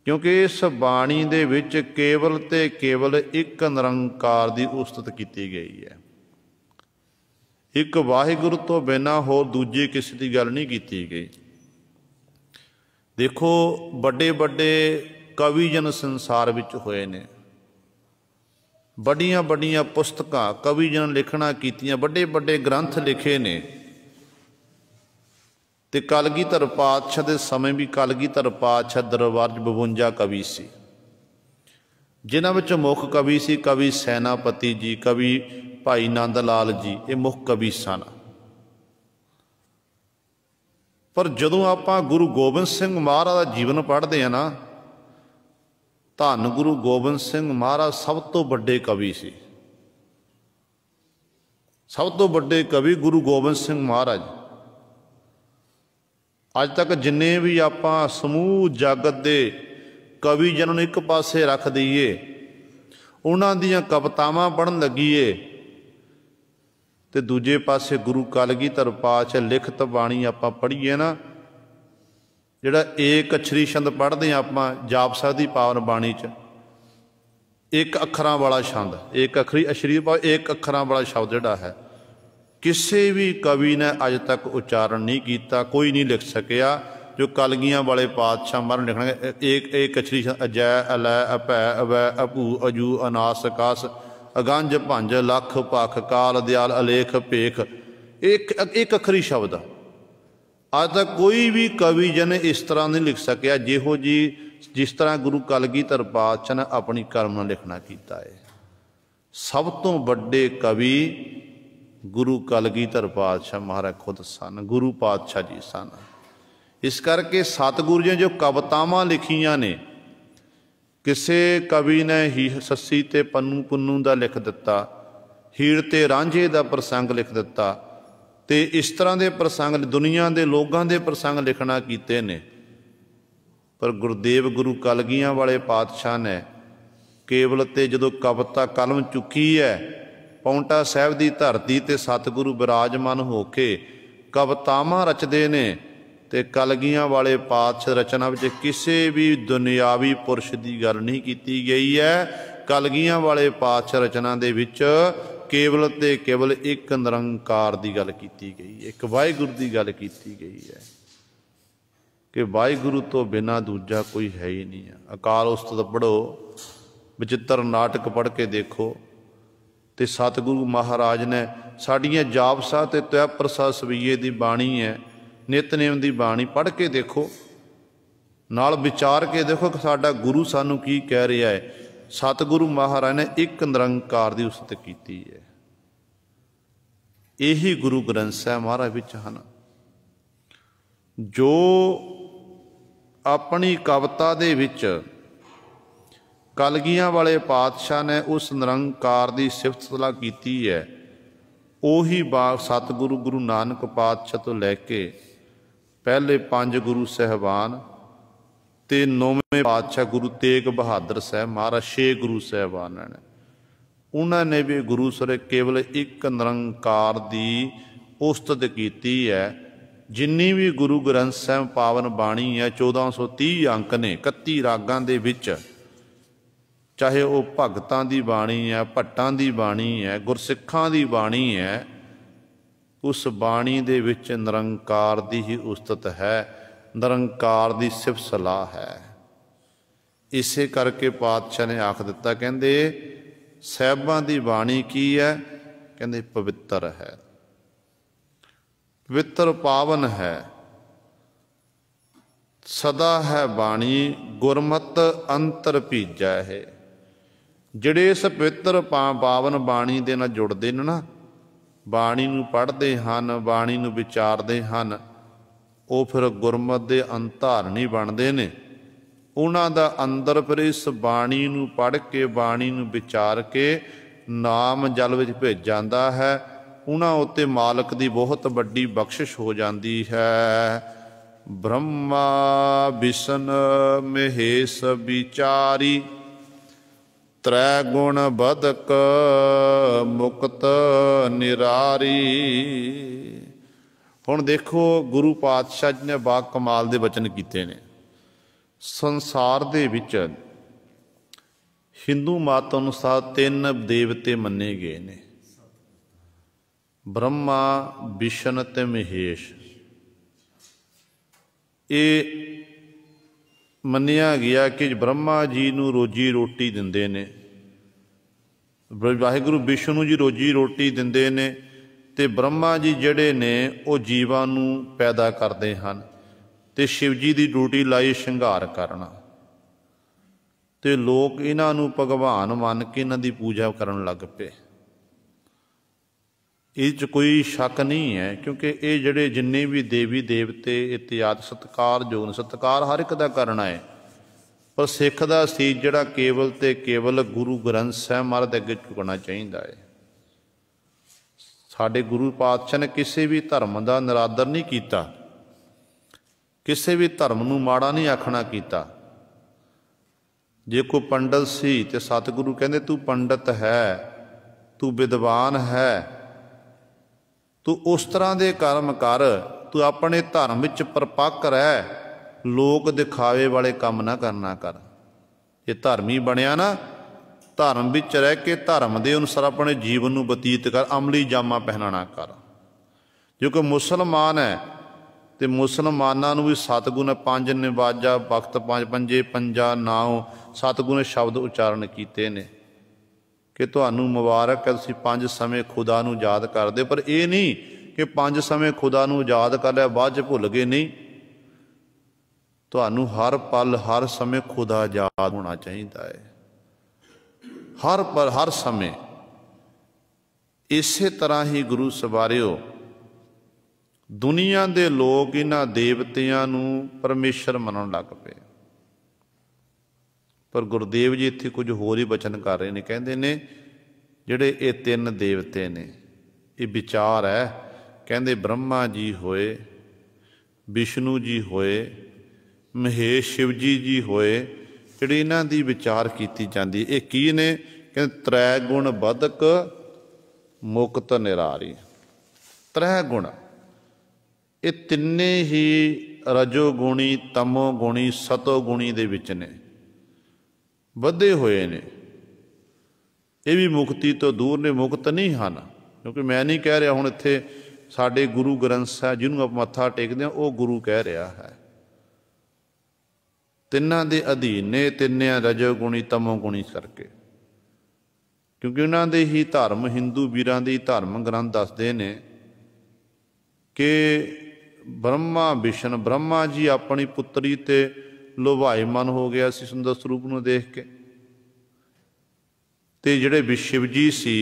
ਕਿਉਂਕਿ ਇਸ ਬਾਣੀ ਦੇ ਵਿੱਚ ਕੇਵਲ ਤੇ ਕੇਵਲ ਇੱਕ ਨਿਰੰਕਾਰ ਦੀ ਉਸਤਤ ਕੀਤੀ ਗਈ ਹੈ। ਇੱਕ ਵਾਹਿਗੁਰੂ ਤੋਂ ਬਿਨਾਂ ਹੋਰ ਦੂਜੀ ਕਿਸੇ ਦੀ ਗੱਲ ਨਹੀਂ ਕੀਤੀ ਗਈ। ਦੇਖੋ ਵੱਡੇ ਵੱਡੇ ਕਵੀ ਜਨ ਸੰਸਾਰ ਵਿੱਚ ਹੋਏ ਨੇ, ਵੱਡੀਆਂ ਵੱਡੀਆਂ ਪੁਸਤਕਾਂ ਕਵੀ ਜਨ ਲਿਖਣਾ ਕੀਤੀਆਂ, ਵੱਡੇ ਵੱਡੇ ਗ੍ਰੰਥ ਲਿਖੇ ਨੇ। ਤੇ ਕਲਗੀਧਰ ਪਾਤਸ਼ਾਹ ਦੇ ਸਮੇਂ ਵੀ ਕਲਗੀਧਰ ਪਾਤਸ਼ਾਹ ਦਰਬਾਰ 'ਚ 52 ਕਵੀ ਸੀ, ਜਿਨ੍ਹਾਂ ਵਿੱਚ ਮੁੱਖ ਕਵੀ ਸੀ ਕਵੀ ਸੈਨਾਪਤੀ ਜੀ, ਕਵੀ ਭਾਈ ਨੰਦ ਲਾਲ ਜੀ, ਇਹ ਮੁੱਖ ਕਵੀ ਸਨ। ਪਰ ਜਦੋਂ ਆਪਾਂ ਗੁਰੂ ਗੋਬਿੰਦ ਸਿੰਘ ਮਹਾਰਾਜ ਦਾ ਜੀਵਨ ਪੜ੍ਹਦੇ ਹਾਂ ਨਾ, ਧੰਨ ਗੁਰੂ ਗੋਬਿੰਦ ਸਿੰਘ ਮਹਾਰਾਜ ਸਭ ਤੋਂ ਵੱਡੇ ਕਵੀ ਸੀ। ਸਭ ਤੋਂ ਵੱਡੇ ਕਵੀ ਗੁਰੂ ਗੋਬਿੰਦ ਸਿੰਘ ਮਹਾਰਾਜ। ਅੱਜ ਤੱਕ ਜਿੰਨੇ ਵੀ ਆਪਾਂ ਸਮੂਹ ਜਗਤ ਦੇ ਕਵੀ ਜਿਹਨਾਂ ਨੂੰ ਇੱਕ ਪਾਸੇ ਰੱਖ ਦਈਏ, ਉਹਨਾਂ ਦੀਆਂ ਕਵਿਤਾਵਾਂ ਪੜ੍ਹਨ ਲੱਗੀਏ, ਤੇ ਦੂਜੇ ਪਾਸੇ ਗੁਰੂ ਕਲਗੀਧਰ ਪਾਤਸ਼ਾਹ ਲਿਖਤ ਬਾਣੀ ਆਪਾਂ ਪੜ੍ਹੀਏ ਨਾ, ਜਿਹੜਾ ਏਕ ਅਛਰੀ ਛੰਦ ਪੜ੍ਹਦੇ ਹਾਂ ਆਪਾਂ ਜਾਪ ਸਾਹਿਬ ਦੀ ਪਾਵਨ ਬਾਣੀ 'ਚ, ਇੱਕ ਅੱਖਰਾਂ ਵਾਲਾ ਛੰਦ, ਏਕ ਅਖਰੀ ਅਛਰੀ ਇੱਕ ਅੱਖਰਾਂ ਵਾਲਾ ਸ਼ਬਦ ਜਿਹੜਾ ਹੈ, ਕਿਸੇ ਵੀ ਕਵੀ ਨੇ ਅੱਜ ਤੱਕ ਉਚਾਰਨ ਨਹੀਂ ਕੀਤਾ, ਕੋਈ ਨਹੀਂ ਲਿਖ ਸਕਿਆ ਜੋ ਕਲਗੀਆਂ ਵਾਲੇ ਪਾਤਸ਼ਾਹ ਮਰਨ ਲਿਖਣਗੇ। ਏਕ ਅਛਰੀ ਅਜੈ ਅਲੈ ਅਭੈ ਅਵੈ ਅਭੂ ਅਜੂ ਅਨਾਸ ਕਾਸ ਅਗੰਜ ਭੰਜ ਲੱਖ ਭਖ ਕਾਲ ਦਿਆਲ ਅਲੇਖ ਭੇਖ, ਇੱਕ ਅੱਖਰੀ ਸ਼ਬਦ। ਅੱਜ ਤੱਕ ਕੋਈ ਵੀ ਕਵੀ ਜਨ ਇਸ ਤਰ੍ਹਾਂ ਨਹੀਂ ਲਿਖ ਸਕਿਆ ਜਿਹੋ ਜੀ ਜਿਸ ਤਰ੍ਹਾਂ ਗੁਰੂ ਕਲਗੀਧਰ ਪਾਤਸ਼ਾਹ ਨੇ ਆਪਣੀ ਕਰਮ ਨਾਲ ਲਿਖਣਾ ਕੀਤਾ ਹੈ। ਸਭ ਤੋਂ ਵੱਡੇ ਕਵੀ ਗੁਰੂ ਕਲਗੀਧਰ ਪਾਤਸ਼ਾਹ ਮਹਾਰਾਜ ਖੁਦ ਸਨ, ਗੁਰੂ ਪਾਤਸ਼ਾਹ ਜੀ ਸਨ। ਇਸ ਕਰਕੇ ਸਤਿਗੁਰੂ ਜੀ ਜੋ ਕਵਿਤਾਵਾਂ ਲਿਖੀਆਂ ਨੇ, ਕਿਸੇ ਕਵੀ ਨੇ ਹੀ ਸੱਸੀ ਤੇ ਪੰਨੂ ਪੁੰਨੂ ਦਾ ਲਿਖ ਦਿੱਤਾ, ਹੀਰ ਤੇ ਰਾਂਝੇ ਦਾ ਪ੍ਰਸੰਗ ਲਿਖ ਦਿੱਤਾ, ਤੇ ਇਸ ਤਰ੍ਹਾਂ ਦੇ ਪ੍ਰਸੰਗ ਦੁਨੀਆ ਦੇ ਲੋਕਾਂ ਦੇ ਪ੍ਰਸੰਗ ਲਿਖਣਾ ਕੀਤੇ ਨੇ। ਪਰ ਗੁਰਦੇਵ ਗੁਰੂ ਕਲਗੀਆਂ ਵਾਲੇ ਪਾਤਸ਼ਾਹ ਨੇ ਕੇਵਲ ਤੇ ਜਦੋਂ ਕਵਿਤਾ ਕਲਮ ਚੁੱਕੀ ਹੈ, ਪਾਉਂਟਾ ਸਾਹਿਬ ਦੀ ਧਰਤੀ ਤੇ ਸਤਿਗੁਰੂ ਬਿਰਾਜਮਾਨ ਹੋ ਕੇ ਕਵਿਤਾਵਾਂ ਰਚਦੇ ਨੇ। ਤੇ ਕਲਗੀਆਂ ਵਾਲੇ ਪਾਤਸ਼ਾਹ ਰਚਨਾ ਵਿੱਚ ਕਿਸੇ ਵੀ ਦੁਨਿਆਵੀ ਪੁਰਸ਼ ਦੀ ਗੱਲ ਨਹੀਂ ਕੀਤੀ ਗਈ ਹੈ। ਕਲਗੀਆਂ ਵਾਲੇ ਪਾਤਸ਼ਾਹ ਰਚਨਾ ਦੇ ਵਿੱਚ ਕੇਵਲ ਤੇ ਕੇਵਲ ਇੱਕ ਨਿਰੰਕਾਰ ਦੀ ਗੱਲ ਕੀਤੀ ਗਈ ਹੈ, ਇੱਕ ਵਾਹਿਗੁਰੂ ਦੀ ਗੱਲ ਕੀਤੀ ਗਈ ਹੈ ਕਿ ਵਾਹਿਗੁਰੂ ਤੋਂ ਬਿਨਾਂ ਦੂਜਾ ਕੋਈ ਹੈ ਹੀ ਨਹੀਂ ਹੈ। ਅਕਾਲ ਉਸਤਤ ਪੜ੍ਹੋ, ਵਿਚਿੱਤਰ ਨਾਟਕ ਪੜ੍ਹ ਕੇ ਦੇਖੋ, ਤੇ ਸਤਿਗੁਰੂ ਮਹਾਰਾਜ ਨੇ ਸਾਡੀਆਂ ਜਾਪ ਸਾਹਿਬ ਤੇ ਤਵੈ ਪ੍ਰਸਾਦ ਸਵਈਏ ਦੀ ਬਾਣੀ ਹੈ, ਨਿਤਨੇਮ ਦੀ ਬਾਣੀ ਪੜ੍ਹ ਕੇ ਦੇਖੋ, ਨਾਲ ਵਿਚਾਰ ਕੇ ਦੇਖੋ ਕਿ ਸਾਡਾ ਗੁਰੂ ਸਾਨੂੰ ਕੀ ਕਹਿ ਰਿਹਾ ਹੈ। सतगुरु महाराज ने एक निरंकार की उस्तत की है। यही गुरु ग्रंथ साहिब महाराज विच हन। जो अपनी कविता दे विच कलगियां वाले पातशाह ने उस निरंकार की सिफत सलाह की है, उही बाग सतगुरु गुरु नानक पातशाह तो लैके पहले 5 गुरु साहबान ते 9वें पातशाह गुरु तेग बहादुर साहब महाराज 6 गुरु साहबान ने, उन्होंने भी गुरु सरे केवल एक निरंकार की उस्तत की है। जिन्नी भी गुरु ग्रंथ साहिब पावन बाणी है 1430 अंक ने 31 रागां दे विच, चाहे वह भगतां दी बाणी है, भट्टां दी बाणी है, गुरसिखां दी बाणी है, उस बाणी दे विच निरंकार दी ही उस्तत है, निरंकार दी सिफ सलाह है। इसे करके पातशाह ने आख दिता, कहंदे साहिबां दी बाणी की है, कहंदे पवित्र है, पवित्र पावन है, सदा है बाणी गुरमत अंतर भीजा है। जिहड़े इस पवित्र पावन बाणी दे नाल जुड़दे ने ना, बाणी नूं पढ़दे हन, बाणी नूं विचारदे हन, वो फिर गुरमत दे अंधारणी बनदे ने। उन्हां दा अंदर फिर इस बाणी नूं पढ़ के, बाणी नूं विचार के नाम जल विच भेज जांदा है। उन्हां उत्ते मालक दी बहुत वड्डी बख्शिश हो जांदी है। ब्रह्मा विष्णु महेश विचारी, त्रै गुण बदक मुक्त निरारी। हुण देखो गुरु पातशाह जी ने बा कमाल दे वचन कीते ने। संसार दे विच हिंदू मत अनुसार 3 देवते मन्ने गए ने, ब्रह्मा विष्णु ते महेश। ये मन्निया गया कि ब्रह्मा जी नूं रोजी रोटी दिंदे ने, वाहिगुरू विष्णु जी रोजी रोटी दिंदे ने, ते ब्रह्मा जी जिहड़े ने वो जीवां नूं पैदा करदे हन, ते शिव जी की ड्यूटी लाई शंघार करना। ते लोग इन्हां नूं भगवान मन के इन्हां दी पूजा करन लग पे। इस कोई शक नहीं है, क्योंकि ये जिहड़े जिन्ने भी देवी देवते इत्यादि सत्कार योग ने, सत्कार हर एक दा करना है, पर सिख दा सीस जिहड़ा केवल ते केवल गुरु ग्रंथ साहिब महाराज दे अगे झुकना चाहिदा है। साडे गुरु पातशाह ने किसी भी धर्म का निरादर नहीं किया, किसी भी धर्म नूं माड़ा नहीं आखना कीता। जे कोई पंडित सी ते सतगुरु कहंदे तू पंडित है, तू विद्वान है, तू उस तरह के कर्म कर, तू अपने धर्म विच परपक्क रह, लोक दिखावे वाले काम ना करना कर। जे धर्मी बनया ना, धर्म विच रह के धर्म के अनुसार अपने जीवन नूं बतीत कर, अमली जामा पहनना कर। जो कोई मुसलमान है तो मुसलमानों नूं भी सतगुरु ने 5 निवाजा वक्त 5 पंजे पंजा नाउ सतगुरु ने शब्द उच्चारण किए ने कि तुहानूं मुबारक है, तुसीं 5 समय खुदा नूं याद करदे। पर यह नहीं कि 5 समय खुदा नूं याद कर लिया बाद च भुल गए, नहीं। तुहानूं हर पल हर समय खुदा याद होना चाहिए है, हर पल हर समय। इसे तरह ही गुरु सवारियो दुनिया के लोग इन्हां देवतियां नूं परमेश्वर मनण लग पे। पर गुरुदेव जी इत्थे कुछ होर ही वचन कर रहे हैं, कहते ने जिहड़े ये 3 देवते ने, ये विचार है। कहते ब्रह्मा जी होए, विष्णु जी होए, महेश शिव जी होए, जिहड़ी इन्हां दी विचार की जाती। ये की ने? कहते 3 गुण बदक मुक्त निरारी। 3 गुण ये तिन्ने ही रजोगुणी तमोगुणी सतोगुणी दे विच ने, बधे हुए ने। ये भी मुक्ति तो दूर ने, मुक्त नहीं हैं। क्योंकि मैं नहीं कह रहा हुण इत्थे साडे गुरु ग्रंथ साहिब जिन्होंने आप मत्था टेकदे वो गुरु कह रहा है। तिन्हां दे अधीन ने, तिन्ने रजोगुणी तमोगुणी करके। क्योंकि उन्होंने ही धर्म हिंदू वीरां दे धर्म ग्रंथ दसदे ने कि ब्रह्मा विष्णु, ब्रह्मा जी अपनी पुत्री ते लोभाईमान हो गया सी सुंदर स्वरूप नूं देख के। ਤੇ ਜਿਹੜੇ ਵੀ शिव जी ਸੀ,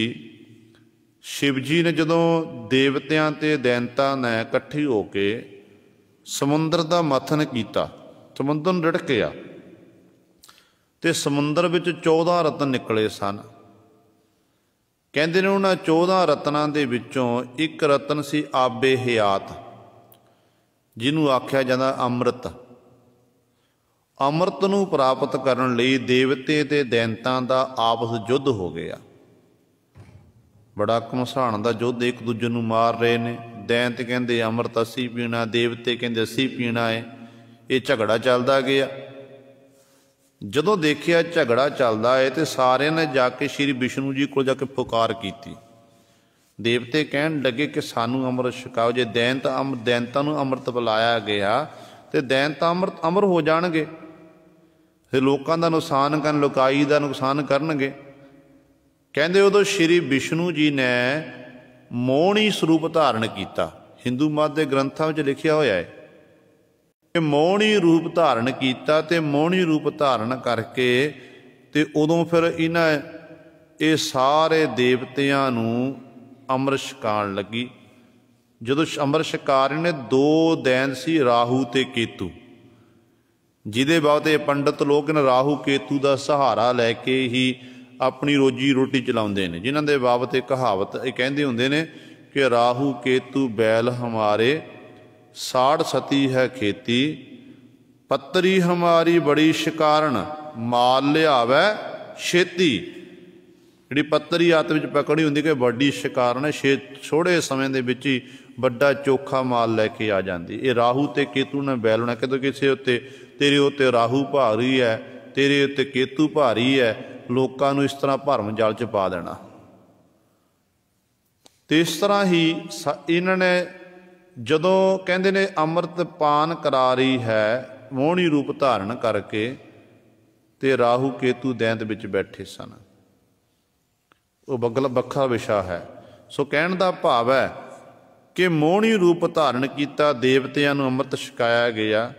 शिव जी ने जदों देवतियां ते दैंतां ने इकट्ठी हो के समुंदर का मथन किया, समुंदर ਨੂੰ ਰਿੜਕਿਆ ਤੇ ਸਮੁੰਦਰ ਵਿੱਚ 14 ਰਤਨ ਨਿਕਲੇ ਸਨ। ਕਹਿੰਦੇ ਨੇ ਉਹਨਾਂ 14 ਰਤਨਾਂ ਦੇ ਵਿੱਚੋਂ ਇੱਕ ਰਤਨ ਸੀ ਆਬੇ ਹਯਾਤ, ਜਿਹਨੂੰ ਆਖਿਆ ਜਾਂਦਾ ਅੰਮ੍ਰਿਤ। ਅੰਮ੍ਰਿਤ ਨੂੰ ਪ੍ਰਾਪਤ ਕਰਨ ਲਈ ਦੇਵਤੇ ਤੇ ਦੈਂਤਾਂ ਦਾ ਆਪਸ ਯੁੱਧ ਹੋ ਗਿਆ। ਬੜਾ ਘਮਸਾਣ ਦਾ ਯੁੱਧ, ਇੱਕ ਦੂਜੇ ਨੂੰ ਮਾਰ ਰਹੇ ਨੇ। ਦੈਂਤ ਕਹਿੰਦੇ ਅੰਮ੍ਰਿਤ ਅਸੀਂ ਪੀਣਾ, ਦੇਵਤੇ ਕਹਿੰਦੇ ਅਸੀਂ ਪੀਣਾ ਹੈ। ਇਹ ਝਗੜਾ ਚੱਲਦਾ ਗਿਆ। ਜਦੋਂ ਦੇਖਿਆ ਝਗੜਾ ਚੱਲਦਾ ਹੈ ਤੇ ਸਾਰਿਆਂ ਨੇ ਜਾ ਕੇ ਸ਼੍ਰੀ ਵਿਸ਼ਨੂੰ ਜੀ ਕੋਲ ਜਾ ਕੇ ਪੁਕਾਰ ਕੀਤੀ। ਦੇਵਤੇ ਕਹਿਣ ਲੱਗੇ ਕਿ ਸਾਨੂੰ ਅੰਮ੍ਰਿਤ ਛਕਾਓ। ਜੇ ਦੈਂਤਾਂ ਨੂੰ ਅੰਮ੍ਰਿਤ ਪਿਲਾਇਆ ਗਿਆ ਤੇ ਦੈਂਤ ਅੰਮ੍ਰਿਤ ਅਮਰ ਹੋ ਜਾਣਗੇ ਤੇ ਲੋਕਾਂ ਦਾ ਨੁਕਸਾਨ ਕਰਨ, ਲੋਕਾਈ ਦਾ ਨੁਕਸਾਨ ਕਰਨਗੇ। ਕਹਿੰਦੇ ਉਦੋਂ ਸ਼੍ਰੀ ਵਿਸ਼ਨੂੰ ਜੀ ਨੇ ਮੋਹਣੀ ਸਰੂਪ ਧਾਰਨ ਕੀਤਾ। ਹਿੰਦੂ ਮਤ ਦੇ ਗ੍ਰੰਥਾਂ ਵਿੱਚ ਲਿਖਿਆ ਹੋਇਆ ਹੈ ਕਿ ਮੋਹਣੀ ਰੂਪ ਧਾਰਨ ਕੀਤਾ ਤੇ ਮੋਹਣੀ ਰੂਪ ਧਾਰਨ ਕਰਕੇ ਤੇ ਉਦੋਂ ਫਿਰ ਇਹ ਸਾਰੇ ਦੇਵਤਿਆਂ ਨੂੰ ਅੰਮ੍ਰਿਤ ਛਕਾਉਣ ਲੱਗੀ। ਜਦੋਂ ਅੰਮ੍ਰਿਤ ਛਕਾ ਰਹੇ ਨੇ, 2 ਦੈਂਤ ਸੀ ਰਾਹੂ ਤੇ ਕੇਤੂ, ਜਿਹਦੇ ਬਾਬਤ ਪੰਡਤ ਲੋਕ ਨੇ ਰਾਹੂ ਕੇਤੂ ਦਾ ਸਹਾਰਾ ਲੈ ਕੇ ਹੀ ਆਪਣੀ ਰੋਜੀ ਰੋਟੀ ਚਲਾਉਂਦੇ ਨੇ। ਜਿਨ੍ਹਾਂ ਦੇ ਬਾਬਤ ਇਹ ਕਹਾਵਤ ਇਹ ਕਹਿੰਦੇ ਹੁੰਦੇ ਨੇ ਕਿ ਰਾਹੂ ਕੇਤੂ ਬੈਲ ਹਮਾਰੇ, ਸਾੜ ਸਤੀ ਹੈ ਖੇਤੀ, ਪੱਤਰੀ ਹਮਾਰੀ ਬੜੀ ਸ਼ਿਕਾਰਨ, ਮਾਲ ਲਿਆਵੈ ਛੇਤੀ। ਜਿਹੜੀ ਪੱਤਰੀ ਹੱਥ ਵਿੱਚ ਪਕੜੀ ਹੁੰਦੀ ਕਿ ਵੱਡੀ ਸ਼ਿਕਾਰਨ ਹੈ, ਥੋੜ੍ਹੇ ਸਮੇਂ ਦੇ ਵਿੱਚ ਹੀ ਵੱਡਾ ਚੋਖਾ ਮਾਲ ਲੈ ਕੇ ਆ ਜਾਂਦੀ। ਇਹ ਰਾਹੂ ਤੇ ਕੇਤੂ ਨੇ ਬੈਲ ਹੋਣਾ। ਕਿਤੇ ਕਿਸੇ ਉੱਤੇ ਤੇਰੇ ਉੱਤੇ ਰਾਹੂ ਭਾਰੀ ਹੈ, ਤੇਰੇ ਉੱਤੇ ਕੇਤੂ ਭਾਰੀ ਹੈ, ਲੋਕਾਂ ਨੂੰ ਇਸ ਤਰ੍ਹਾਂ ਭਰਮ ਜਾਲ 'ਚ ਪਾ ਦੇਣਾ। ਤੇ ਇਸ ਤਰ੍ਹਾਂ ਹੀ ਇਹਨਾਂ ਨੇ ਜਦੋਂ ਕਹਿੰਦੇ ਨੇ ਅੰਮ੍ਰਿਤ ਪਾਨ ਕਰਾ ਰਹੀ ਹੈ ਮੋਹਣੀ ਰੂਪ ਧਾਰਨ ਕਰਕੇ, ਤੇ ਰਾਹੂ ਕੇਤੂ ਦੈਂਤ ਵਿੱਚ ਬੈਠੇ ਸਨ। ਉਹ ਵੱਖਰਾ ਵਿਸ਼ਾ ਹੈ। ਸੋ ਕਹਿਣ ਦਾ ਭਾਵ ਹੈ ਕਿ ਮੋਹਣੀ ਰੂਪ ਧਾਰਨ ਕੀਤਾ, ਦੇਵਤਿਆਂ ਨੂੰ ਅੰਮ੍ਰਿਤ ਛਕਾਇਆ ਗਿਆ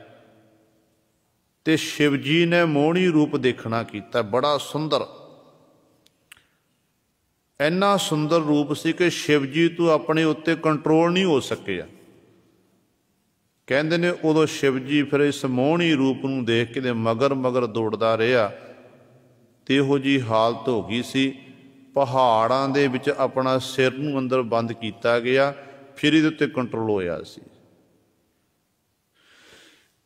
ਤੇ शिव जी ने ਮੋਹਣੀ ਰੂਪ ਦੇਖਣਾ ਕੀਤਾ। ਬੜਾ ਸੁੰਦਰ, ਇੰਨਾ ਸੁੰਦਰ ਰੂਪ ਸੀ ਕਿ शिव जी ਤੋਂ ਆਪਣੇ ਉੱਤੇ ਕੰਟਰੋਲ ਨਹੀਂ ਹੋ ਸਕਿਆ। ਕਹਿੰਦੇ ਨੇ ਉਦੋਂ शिव जी ਫਿਰ ਇਸ ਮੋਹਣੀ ਰੂਪ ਨੂੰ ਦੇਖ ਕੇ ਮਗਰ ਦੌੜਦਾ ਰਿਹਾ ਤੇ ਇਹੋ ਜਿਹੀ ਹਾਲਤ ਹੋ ਗਈ ਸੀ। ਪਹਾੜਾਂ ਦੇ ਵਿੱਚ ਆਪਣਾ ਸਿਰ ਨੂੰ ਅੰਦਰ ਬੰਦ ਕੀਤਾ ਗਿਆ, ਫਿਰ ਇਹਦੇ ਉੱਤੇ ਕੰਟਰੋਲ ਹੋਇਆ ਸੀ।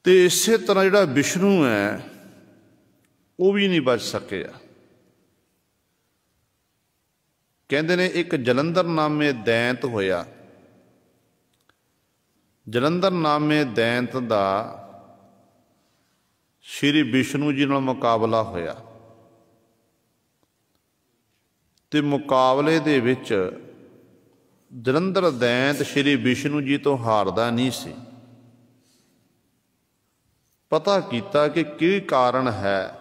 ਤੇ ਇਸੇ ਤਰ੍ਹਾਂ ਜਿਹੜਾ ਵਿਸ਼ਨੂੰ ਹੈ ਉਹ ਵੀ ਨਹੀਂ ਬਚ ਸਕਿਆ। ਕਹਿੰਦੇ ਨੇ ਇੱਕ ਜਲੰਧਰ ਨਾਮੇ ਦੈਂਤ ਹੋਇਆ। ਜਲੰਧਰ ਨਾਮੇ ਦੈਂਤ ਦਾ ਸ਼੍ਰੀ ਵਿਸ਼ਨੂੰ ਜੀ ਨਾਲ ਮੁਕਾਬਲਾ ਹੋਇਆ ਤੇ ਮੁਕਾਬਲੇ ਦੇ ਵਿੱਚ ਜਲੰਧਰ ਦੈਂਤ ਸ਼੍ਰੀ ਵਿਸ਼ਨੂੰ ਜੀ ਤੋਂ ਹਾਰਦਾ ਨਹੀਂ ਸੀ। ਪਤਾ ਕੀਤਾ ਕਿ ਕੀ ਕਾਰਨ ਹੈ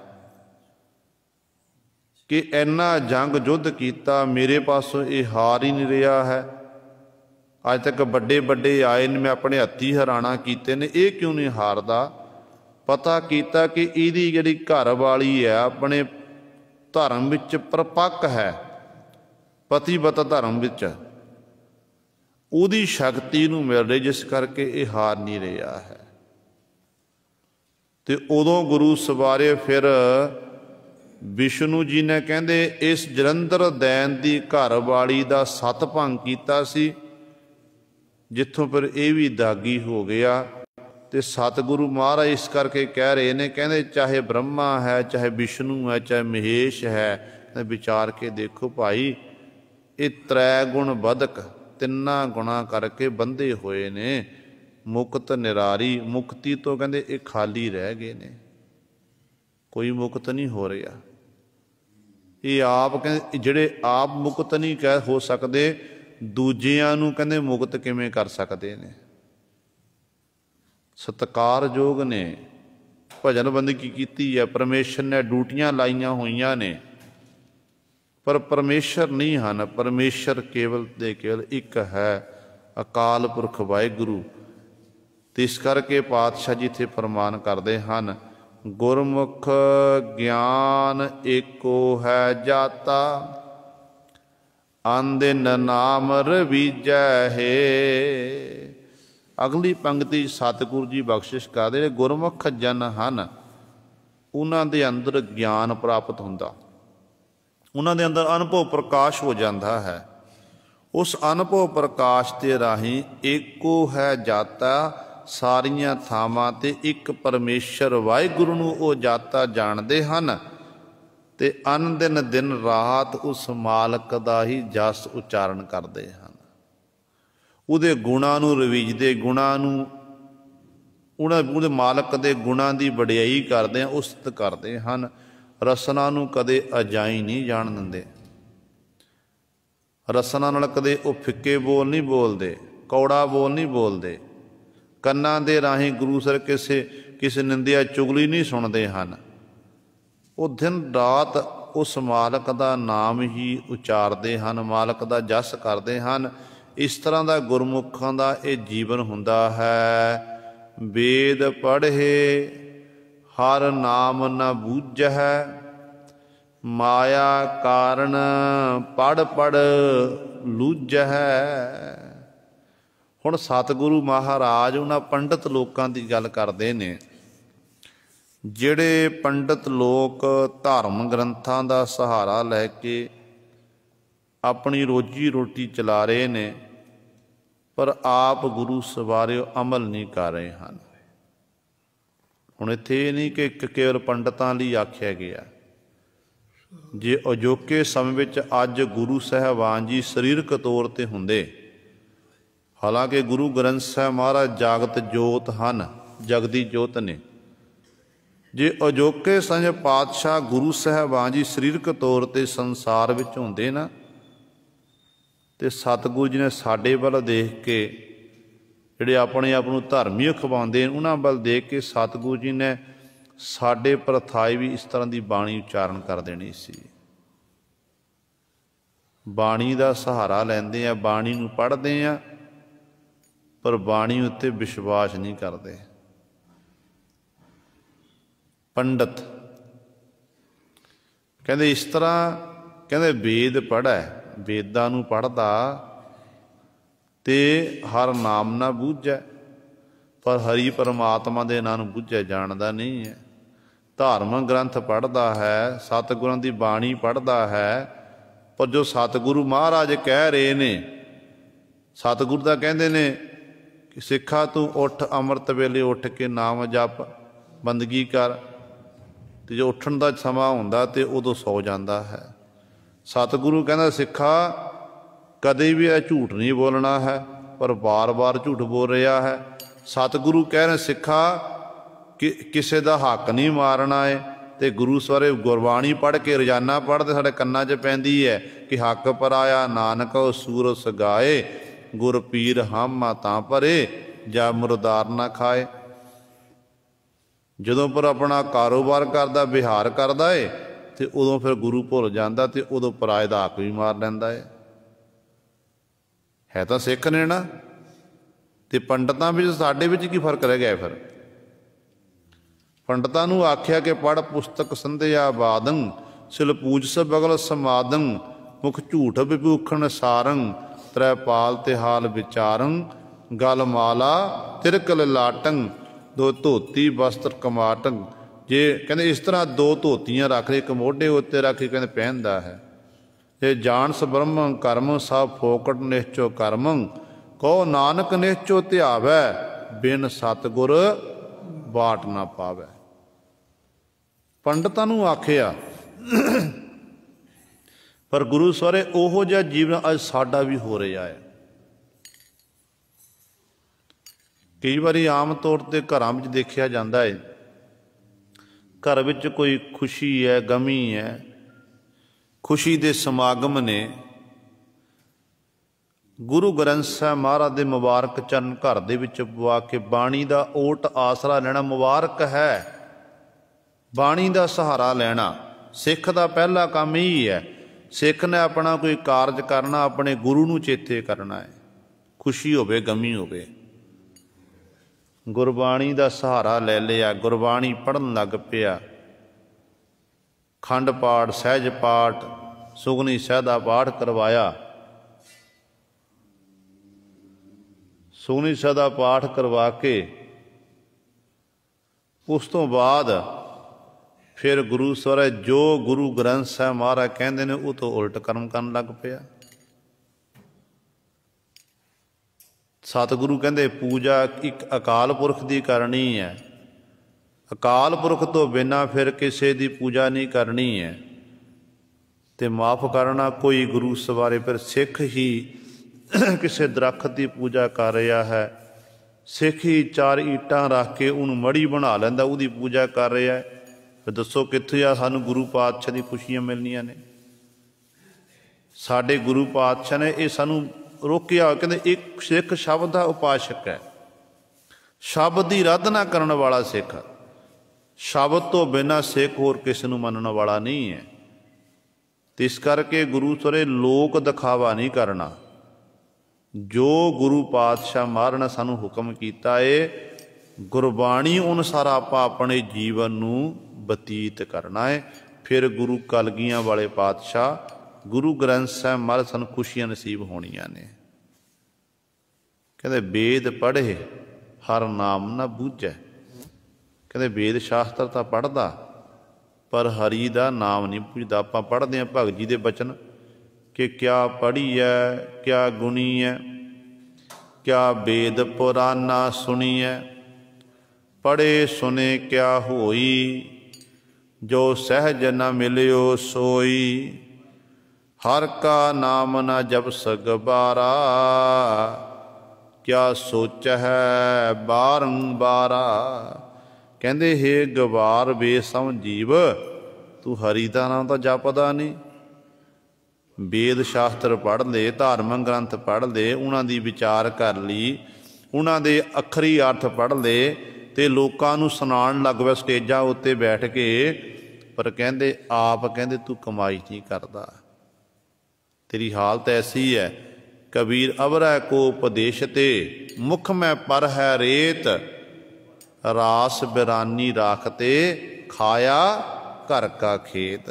ਕਿ ਇੰਨਾ ਜੰਗ ਯੁੱਧ ਕੀਤਾ, ਮੇਰੇ ਪਾਸੋਂ ਇਹ ਹਾਰ ਹੀ ਨਹੀਂ ਰਿਹਾ ਹੈ। ਅੱਜ ਤੱਕ ਵੱਡੇ ਆਏ ਨੇ, ਮੈਂ ਆਪਣੇ ਹੱਥੀਂ ਹਰਾਣਾ ਕੀਤੇ ਨੇ, ਇਹ ਕਿਉਂ ਨਹੀਂ ਹਾਰਦਾ। ਪਤਾ ਕੀਤਾ ਕਿ ਇਹਦੀ ਜਿਹੜੀ ਘਰ ਵਾਲੀ ਹੈ ਆਪਣੇ ਧਰਮ ਵਿੱਚ ਪਰਪੱਕ ਹੈ, ਪਤੀਵਤ ਧਰਮ ਵਿੱਚ ਉਹਦੀ ਸ਼ਕਤੀ ਨੂੰ ਮਿਲ ਰਹੀ, ਜਿਸ ਕਰਕੇ ਇਹ ਹਾਰ ਨਹੀਂ ਰਿਹਾ ਹੈ। ਤੇ ਉਦੋਂ ਗੁਰੂ ਸਵਾਰੇ ਫਿਰ ਵਿਸ਼ਨੂੰ ਜੀ ਨੇ ਕਹਿੰਦੇ ਇਸ ਜਲੰਧਰ ਦੈਨ ਦੀ ਘਰ ਵਾਲੀ ਦਾ ਸਤ ਭੰਗ ਕੀਤਾ ਸੀ, ਜਿੱਥੋਂ ਫਿਰ ਇਹ ਵੀ ਦਾਗੀ ਹੋ ਗਿਆ। ਤੇ ਸਤਿਗੁਰੂ ਮਹਾਰਾਜ ਇਸ ਕਰਕੇ ਕਹਿ ਰਹੇ ਨੇ, ਕਹਿੰਦੇ ਚਾਹੇ ਬ੍ਰਹਮਾ ਹੈ, ਚਾਹੇ ਵਿਸ਼ਨੂੰ ਹੈ, ਚਾਹੇ ਮਹੇਸ਼ ਹੈ, ਵਿਚਾਰ ਕੇ ਦੇਖੋ ਭਾਈ, ਇਹ 3 ਗੁਣ ਵਧਕ 3 ਗੁਣਾਂ ਕਰਕੇ ਬੰਧੇ ਹੋਏ ਨੇ। ਮੁਕਤ ਨਿਰਾਰੀ, ਮੁਕਤੀ ਤੋਂ ਕਹਿੰਦੇ ਇਹ ਖਾਲੀ ਰਹਿ ਗਏ ਨੇ, ਕੋਈ ਮੁਕਤ ਨਹੀਂ ਹੋ ਰਿਹਾ। ਇਹ ਆਪ ਕਹਿੰਦੇ ਜਿਹੜੇ ਆਪ ਮੁਕਤ ਨਹੀਂ ਕਹਿ ਹੋ ਸਕਦੇ, ਦੂਜਿਆਂ ਨੂੰ ਕਹਿੰਦੇ ਮੁਕਤ ਕਿਵੇਂ ਕਰ ਸਕਦੇ ਨੇ। ਸਤਿਕਾਰਯੋਗ ਨੇ, ਭਜਨ ਬੰਦਗੀ ਕੀਤੀ ਹੈ, ਪਰਮੇਸ਼ਰ ਨੇ ਡਿਊਟੀਆਂ ਲਾਈਆਂ ਹੋਈਆਂ ਨੇ, ਪਰ ਪਰਮੇਸ਼ਰ ਨਹੀਂ ਹਨ। ਪਰਮੇਸ਼ਰ ਕੇਵਲ ਤੇ ਕੇਵਲ ਇੱਕ ਹੈ, ਅਕਾਲ ਪੁਰਖ ਵਾਹਿਗੁਰੂ। ਤੇ ਇਸ ਕਰਕੇ ਪਾਤਸ਼ਾਹ ਜੀ ਇੱਥੇ ਫਰਮਾਨ ਕਰਦੇ ਹਨ, गुरमुख ज्ञान एको है जाता, आंदिन नाम रवीजै हे। अगली पंक्ति सतगुरु जी बख्शिश करदे ने, गुरमुख जन हन उन्हां दे अंदर ज्ञान प्राप्त हुंदा, उन्हां दे अंदर अनुभव प्रकाश हो जाता है। उस अनुभव प्रकाश के राही एको है जाता, सारियां थावां ते एक परमेश्वर वाहिगुरू नूं वो जाता जाणदे हन ते अन दिन दिन रात उस मालक दा ही जस उच्चारण करदे हन। उहदे गुणां नूं रवीजदे, गुणां नूं उहदे मालक दे गुणां दी वडियाई करदे, उस्तत करदे हन। रसना नूं कदे अजाई नहीं जाण दिंदे, रसना नाल कदे वो फिक्के बोल नहीं बोलते, कौड़ा बोल नहीं बोलते। ਕੰਨਾਂ ਦੇ ਰਾਹੀਂ ਗੁਰੂ ਸਰ ਕਿਸੇ ਨਿੰਦਿਆ ਚੁਗਲੀ ਨਹੀਂ ਸੁਣਦੇ ਹਨ। ਉਹ ਦਿਨ ਰਾਤ ਉਸ ਮਾਲਕ ਦਾ ਨਾਮ ਹੀ ਉਚਾਰਦੇ ਹਨ, ਮਾਲਕ ਦਾ ਜਸ ਕਰਦੇ ਹਨ। ਇਸ ਤਰ੍ਹਾਂ ਦਾ ਗੁਰਮੁਖਾਂ ਦਾ ਇਹ ਜੀਵਨ ਹੁੰਦਾ ਹੈ। ਵੇਦ ਪੜ੍ਹੇ ਹਰ ਨਾਮ ਨ ਬੂਝੈ, ਮਾਇਆ ਕਾਰਨ ਪੜ੍ਹ ਪੜ੍ਹ ਲੂਝੈ। ਹੁਣ ਸਤਿਗੁਰੂ ਮਹਾਰਾਜ ਉਹਨਾਂ ਪੰਡਤ ਲੋਕਾਂ ਦੀ ਗੱਲ ਕਰਦੇ ਨੇ, ਜਿਹੜੇ ਪੰਡਤ ਲੋਕ ਧਰਮ ਗ੍ਰੰਥਾਂ ਦਾ ਸਹਾਰਾ ਲੈ ਕੇ ਆਪਣੀ ਰੋਜੀ ਰੋਟੀ ਚਲਾ ਰਹੇ ਨੇ, ਪਰ ਆਪ ਗੁਰੂ ਸਵਾਰਿਓ ਅਮਲ ਨਹੀਂ ਕਰ ਰਹੇ ਹਨ। ਹੁਣ ਇੱਥੇ ਇਹ ਨਹੀਂ ਕਿ ਕੇਵਲ ਪੰਡਤਾਂ ਲਈ ਆਖਿਆ ਗਿਆ। ਜੇ ਅਜੋਕੇ ਸਮੇਂ ਵਿੱਚ ਅੱਜ ਗੁਰੂ ਸਾਹਿਬਾਨ ਜੀ ਸਰੀਰਕ ਤੌਰ 'ਤੇ ਹੁੰਦੇ, ਹਾਲਾਂਕਿ ਗੁਰੂ ਗ੍ਰੰਥ ਸਾਹਿਬ ਮਹਾਰਾਜ ਜਾਗਤ ਜੋਤ ਹਨ, ਜਗਦੀ ਜੋਤ ਨੇ। ਜੇ ਅਜੋਕੇ ਸਮੇਂ ਪਾਤਸ਼ਾਹ ਗੁਰੂ ਸਾਹਿਬਾਨ ਜੀ ਸਰੀਰਕ ਤੌਰ 'ਤੇ ਸੰਸਾਰ ਵਿੱਚ ਹੁੰਦੇ ਨਾ, ਤੇ ਸਤਿਗੁਰੂ ਜੀ ਨੇ ਸਾਡੇ ਵੱਲ ਦੇਖ ਕੇ, ਜਿਹੜੇ ਆਪਣੇ ਆਪ ਨੂੰ ਧਰਮੀ ਅਖਵਾਉਂਦੇ ਨੇ, ਉਹਨਾਂ ਵੱਲ ਦੇਖ ਕੇ ਸਤਿਗੁਰੂ ਜੀ ਨੇ ਸਾਡੇ ਪ੍ਰਥਾਈ ਵੀ ਇਸ ਤਰ੍ਹਾਂ ਦੀ ਬਾਣੀ ਉਚਾਰਨ ਕਰ ਦੇਣੀ ਸੀ। ਬਾਣੀ ਦਾ ਸਹਾਰਾ ਲੈਂਦੇ ਆ, ਬਾਣੀ ਨੂੰ ਪੜ੍ਹਦੇ ਆ, ਪਰ ਬਾਣੀ ਉੱਤੇ ਵਿਸ਼ਵਾਸ ਨਹੀਂ ਕਰਦੇ। ਪੰਡਤ ਕਹਿੰਦੇ ਇਸ ਤਰ੍ਹਾਂ, ਕਹਿੰਦੇ ਵੇਦ ਪੜ੍ਹੈ, ਵੇਦਾਂ ਨੂੰ ਪੜ੍ਹਦਾ ਤੇ ਹਰ ਨਾਮ ਨਾ ਬੂਝੈ, ਪਰ ਹਰੀ ਪਰਮਾਤਮਾ ਦੇ ਨਾਂ ਨੂੰ ਬੁੱਝਿਆ ਜਾਣਦਾ ਨਹੀਂ ਹੈ। ਧਾਰਮਿਕ ਗ੍ਰੰਥ ਪੜ੍ਹਦਾ ਹੈ, ਸਤਿਗੁਰਾਂ ਦੀ ਬਾਣੀ ਪੜ੍ਹਦਾ ਹੈ, ਪਰ ਜੋ ਸਤਿਗੁਰੂ ਮਹਾਰਾਜ ਕਹਿ ਰਹੇ ਨੇ, ਸਤਿਗੁਰੂ ਤਾਂ ਕਹਿੰਦੇ ਨੇ ਕਿ ਸਿੱਖਾ ਤੂੰ ਉੱਠ, ਅੰਮ੍ਰਿਤ ਵੇਲੇ ਉੱਠ ਕੇ ਨਾਮ ਜਪ, ਬੰਦਗੀ ਕਰ, ਅਤੇ ਜੋ ਉੱਠਣ ਦਾ ਸਮਾਂ ਹੁੰਦਾ ਤੇ ਉਦੋਂ ਸੌ ਜਾਂਦਾ ਹੈ। ਸਤਿਗੁਰੂ ਕਹਿੰਦਾ ਸਿੱਖਾ ਕਦੇ ਵੀ ਇਹ ਝੂਠ ਨਹੀਂ ਬੋਲਣਾ ਹੈ, ਪਰ ਵਾਰ-ਵਾਰ ਝੂਠ ਬੋਲ ਰਿਹਾ ਹੈ। ਸਤਿਗੁਰੂ ਕਹਿ ਰਹੇ ਸਿੱਖਾ ਕਿ ਕਿਸੇ ਦਾ ਹੱਕ ਨਹੀਂ ਮਾਰਨਾ ਹੈ, ਅਤੇ ਗੁਰੂ ਸਵਾਰੇ ਗੁਰਬਾਣੀ ਪੜ੍ਹ ਕੇ ਰੋਜ਼ਾਨਾ ਪੜ੍ਹਦੇ ਸਾਡੇ ਕੰਨਾਂ 'ਚ ਪੈਂਦੀ ਹੈ ਕਿ ਹੱਕ ਪਰਾਇਆ ਨਾਨਕ ਸੂਰਸ ਗਾਏ, ਗੁਰ ਪੀਰ ਹਮ ਤਾਂ ਭਰੇ ਜਾਂ ਮੁਰਦਾਰ ਨਾ ਖਾਏ। ਜਦੋਂ ਪਰ ਆਪਣਾ ਕਾਰੋਬਾਰ ਕਰਦਾ, ਵਿਹਾਰ ਕਰਦਾ ਏ, ਅਤੇ ਉਦੋਂ ਫਿਰ ਗੁਰੂ ਭੁੱਲ ਜਾਂਦਾ, ਅਤੇ ਉਦੋਂ ਪਰਾਏ ਦਾ ਹੱਕ ਵੀ ਮਾਰ ਲੈਂਦਾ ਹੈ ਤਾਂ ਸਿੱਖ ਨੇ ਨਾ। ਅਤੇ ਪੰਡਤਾਂ ਵਿੱਚ ਸਾਡੇ ਵਿੱਚ ਕੀ ਫਰਕ ਰਹਿ ਗਿਆ? ਫਿਰ ਪੰਡਤਾਂ ਨੂੰ ਆਖਿਆ ਕਿ ਪੜ੍ਹ ਪੁਸਤਕ ਸੰਧਿਆ ਬਾਦੰ, ਸਿਲ ਪੂਜਸ ਬਗਲ ਸਮਾਦੰ, ਮੁਖ ਝੂਠ ਵਿਭੂਖਣ ਸਾਰੰ, ਤ੍ਰੈਪਾਲ ਤੇ ਹਾਲ ਵਿਚਾਰੰ, ਗਲ ਮਾਲਾ ਤਿਰਕਲ ਲਾਟੰ, ਦੋ ਧੋਤੀ ਬਸਤਰ ਕਮਾਟੰ। ਜੇ ਕਹਿੰਦੇ ਇਸ ਤਰ੍ਹਾਂ ਦੋ ਧੋਤੀਆਂ ਰੱਖ ਲਈ, ਇੱਕ ਮੋਢੇ ਉੱਤੇ ਰੱਖ ਕੇ ਕਹਿੰਦੇ ਪਹਿਨਦਾ ਹੈ। ਜੇ ਜਾਣਸ ਬ੍ਰਹਮ ਕਰਮ ਸਭ ਫੋਕਟ ਨਿਸ਼ਚੋ ਕਰਮੰ, ਕਹੋ ਨਾਨਕ ਨਿਸ਼ਚੋ ਧਿਆਵੈ, ਬਿਨ ਸਤਿਗੁਰ ਬਾਟ ਨਾ ਪਾਵੈ। ਪੰਡਤਾਂ ਨੂੰ ਆਖਿਆ, ਪਰ ਗੁਰੂ ਸਹੁਰੇ ਉਹੋ ਜਿਹਾ ਜੀਵਨ ਅੱਜ ਸਾਡਾ ਵੀ ਹੋ ਰਿਹਾ ਹੈ। ਕਈ ਵਾਰੀ ਆਮ ਤੌਰ 'ਤੇ ਘਰਾਂ ਵਿੱਚ ਦੇਖਿਆ ਜਾਂਦਾ ਹੈ, ਘਰ ਵਿੱਚ ਕੋਈ ਖੁਸ਼ੀ ਹੈ, ਗਮੀ ਹੈ, ਖੁਸ਼ੀ ਦੇ ਸਮਾਗਮ ਨੇ, ਗੁਰੂ ਗ੍ਰੰਥ ਸਾਹਿਬ ਮਹਾਰਾਜ ਦੇ ਮੁਬਾਰਕ ਚਰਨ ਘਰ ਦੇ ਵਿੱਚ ਪਵਾ ਕੇ ਬਾਣੀ ਦਾ ਓਟ ਆਸਰਾ ਲੈਣਾ ਮੁਬਾਰਕ ਹੈ। ਬਾਣੀ ਦਾ ਸਹਾਰਾ ਲੈਣਾ ਸਿੱਖ ਦਾ ਪਹਿਲਾ ਕੰਮ ਇਹੀ ਹੈ। ਸਿੱਖ ਨੇ ਆਪਣਾ ਕੋਈ ਕਾਰਜ ਕਰਨਾ, ਆਪਣੇ ਗੁਰੂ ਨੂੰ ਚੇਤੇ ਕਰਨਾ ਹੈ, ਖੁਸ਼ੀ ਹੋਵੇ ਗਮੀ ਹੋਵੇ। ਗੁਰਬਾਣੀ ਦਾ ਸਹਾਰਾ ਲੈ ਲਿਆ, ਗੁਰਬਾਣੀ ਪੜ੍ਹਨ ਲੱਗ ਪਿਆ। ਖੰਡ ਪਾਠ, ਸਹਿਜ ਪਾਠ, ਸੁਖਮਨੀ ਸਾਹਿਬ ਦਾ ਪਾਠ ਕਰਵਾਇਆ। ਸੁਖਮਨੀ ਸਾਹਿਬ ਦਾ ਪਾਠ ਕਰਵਾ ਕੇ ਉਸ ਤੋਂ ਬਾਅਦ ਫਿਰ ਗੁਰੂ ਸਵਰ ਜੋ ਗੁਰੂ ਗ੍ਰੰਥ ਸਾਹਿਬ ਮਹਾਰਾਜ ਕਹਿੰਦੇ ਨੇ ਉਹ ਤੋਂ ਉਲਟ ਕਰਮ ਕਰਨ ਲੱਗ ਪਿਆ। ਸਤਿਗੁਰੂ ਕਹਿੰਦੇ ਪੂਜਾ ਇੱਕ ਅਕਾਲ ਪੁਰਖ ਦੀ ਕਰਨੀ ਹੈ, ਅਕਾਲ ਪੁਰਖ ਤੋਂ ਬਿਨਾਂ ਫਿਰ ਕਿਸੇ ਦੀ ਪੂਜਾ ਨਹੀਂ ਕਰਨੀ ਹੈ। ਤੇ ਮਾਫ ਕਰਨਾ, ਕੋਈ ਗੁਰੂ ਸਵਾਰੇ ਫਿਰ ਸਿੱਖ ਹੀ ਕਿਸੇ ਦਰੱਖਤ ਦੀ ਪੂਜਾ ਕਰ ਰਿਹਾ ਹੈ, ਸਿੱਖ ਹੀ 4 ਇੱਟਾਂ ਰੱਖ ਕੇ ਉਹਨੂੰ ਮੜੀ ਬਣਾ ਲੈਂਦਾ, ਉਹਦੀ ਪੂਜਾ ਕਰ ਰਿਹਾ। ਫਿਰ ਦੱਸੋ ਕਿੱਥੇ ਆ ਸਾਨੂੰ ਗੁਰੂ ਪਾਤਸ਼ਾਹ ਦੀ ਖੁਸ਼ੀਆਂ ਮਿਲਣੀਆਂ ਨੇ? ਸਾਡੇ ਗੁਰੂ ਪਾਤਸ਼ਾਹ ਨੇ ਇਹ ਸਾਨੂੰ ਰੋਕਿਆ, ਕਹਿੰਦੇ ਇੱਕ ਸਿੱਖ ਸ਼ਬਦ ਦਾ ਉਪਾਸ਼ਕ ਹੈ, ਸ਼ਬਦ ਦੀ ਆਰਾਧਨਾ ਕਰਨ ਵਾਲਾ ਸਿੱਖ। ਸ਼ਬਦ ਤੋਂ ਬਿਨਾਂ ਸਿੱਖ ਹੋਰ ਕਿਸੇ ਨੂੰ ਮੰਨਣ ਵਾਲਾ ਨਹੀਂ ਹੈ। ਤੇ ਇਸ ਕਰਕੇ ਗੁਰੂ ਸਰੇ ਲੋਕ ਦਿਖਾਵਾ ਨਹੀਂ ਕਰਨਾ। ਜੋ ਗੁਰੂ ਪਾਤਸ਼ਾਹ ਮਹਾਰਾਜ ਨੇ ਸਾਨੂੰ ਹੁਕਮ ਕੀਤਾ ਏ, ਗੁਰਬਾਣੀ ਅਨੁਸਾਰ ਆਪਾਂ ਆਪਣੇ ਜੀਵਨ ਨੂੰ ਬਤੀਤ ਕਰਨਾ ਹੈ। ਫਿਰ ਗੁਰੂ ਕਲਗੀਆਂ ਵਾਲੇ ਪਾਤਸ਼ਾਹ ਗੁਰੂ ਗ੍ਰੰਥ ਸਾਹਿਬ ਮਹਾਰਾਜ ਸਾਨੂੰ ਖੁਸ਼ੀਆਂ ਨਸੀਬ ਹੋਣੀਆਂ ਨੇ। ਕਹਿੰਦੇ ਵੇਦ ਪੜ੍ਹੇ ਹਰ ਨਾਮ ਨਾ ਬੂਝੈ। ਕਹਿੰਦੇ ਵੇਦ ਸ਼ਾਸਤਰ ਤਾਂ ਪੜ੍ਹਦਾ ਪਰ ਹਰੀ ਦਾ ਨਾਮ ਨਹੀਂ ਪੁੱਛਦਾ। ਆਪਾਂ ਪੜ੍ਹਦੇ ਹਾਂ ਭਗਤ ਜੀ ਦੇ ਬਚਨ ਕਿ ਕਿਆ ਪੜ੍ਹੀ ਹੈ, ਕਿਆ ਗੁਣੀ ਹੈ, ਕਿਆ ਵੇਦ ਪੁਰਾਨਾ ਸੁਣੀਐ। ਪੜ੍ਹੇ ਸੁਨੇ ਕਿਆ ਹੋਈ, ਜੋ ਸਹਿਜ ਨ ਮਿਲਿਓ ਸੋਈ। ਹਰ ਕਾ ਨਾਮ ਨ ਜਪ ਸਗਬਾਰਾ, ਕਿਆ ਸੋਚ ਹੈ ਬਾਰੰਬਾਰਾ। ਕਹਿੰਦੇ ਹੇ ਗਵਾਰ ਬੇਸਮਝ ਜੀਵ, ਤੂੰ ਹਰੀ ਦਾ ਨਾਮ ਤਾਂ ਜਪਦਾ ਨਹੀਂ। ਵੇਦ ਸ਼ਾਸਤਰ ਪੜ੍ਹ ਲਏ, ਧਾਰਮਿਕ ਗ੍ਰੰਥ ਪੜ੍ਹ ਲਏ, ਉਹਨਾਂ ਦੀ ਵਿਚਾਰ ਕਰ ਲਈ, ਉਹਨਾਂ ਦੇ ਅੱਖਰੀ ਅਰਥ ਪੜ੍ਹ ਲਏ ਤੇ ਲੋਕਾਂ ਨੂੰ ਸੁਣਾਉਣ ਲੱਗ ਪਿਆ ਸਟੇਜਾਂ ਉੱਤੇ ਬੈਠ ਕੇ। ਪਰ ਕਹਿੰਦੇ ਆਪ ਕਹਿੰਦੇ ਤੂੰ ਕਮਾਈ ਨਹੀਂ ਕਰਦਾ। ਤੇਰੀ ਹਾਲਤ ਐਸੀ ਹੈ, ਕਬੀਰ ਅਵਰੈ ਕੋ ਉਪਦੇਸ਼ ਤੇ, ਮੁਖ ਮੈਂ ਪਰ ਹੈ ਰੇਤ। ਰਾਸ ਬਿਰਾਨੀ ਰਾਖਤੇ, ਖਾਇਆ ਘਰ ਕਾ ਖੇਤ।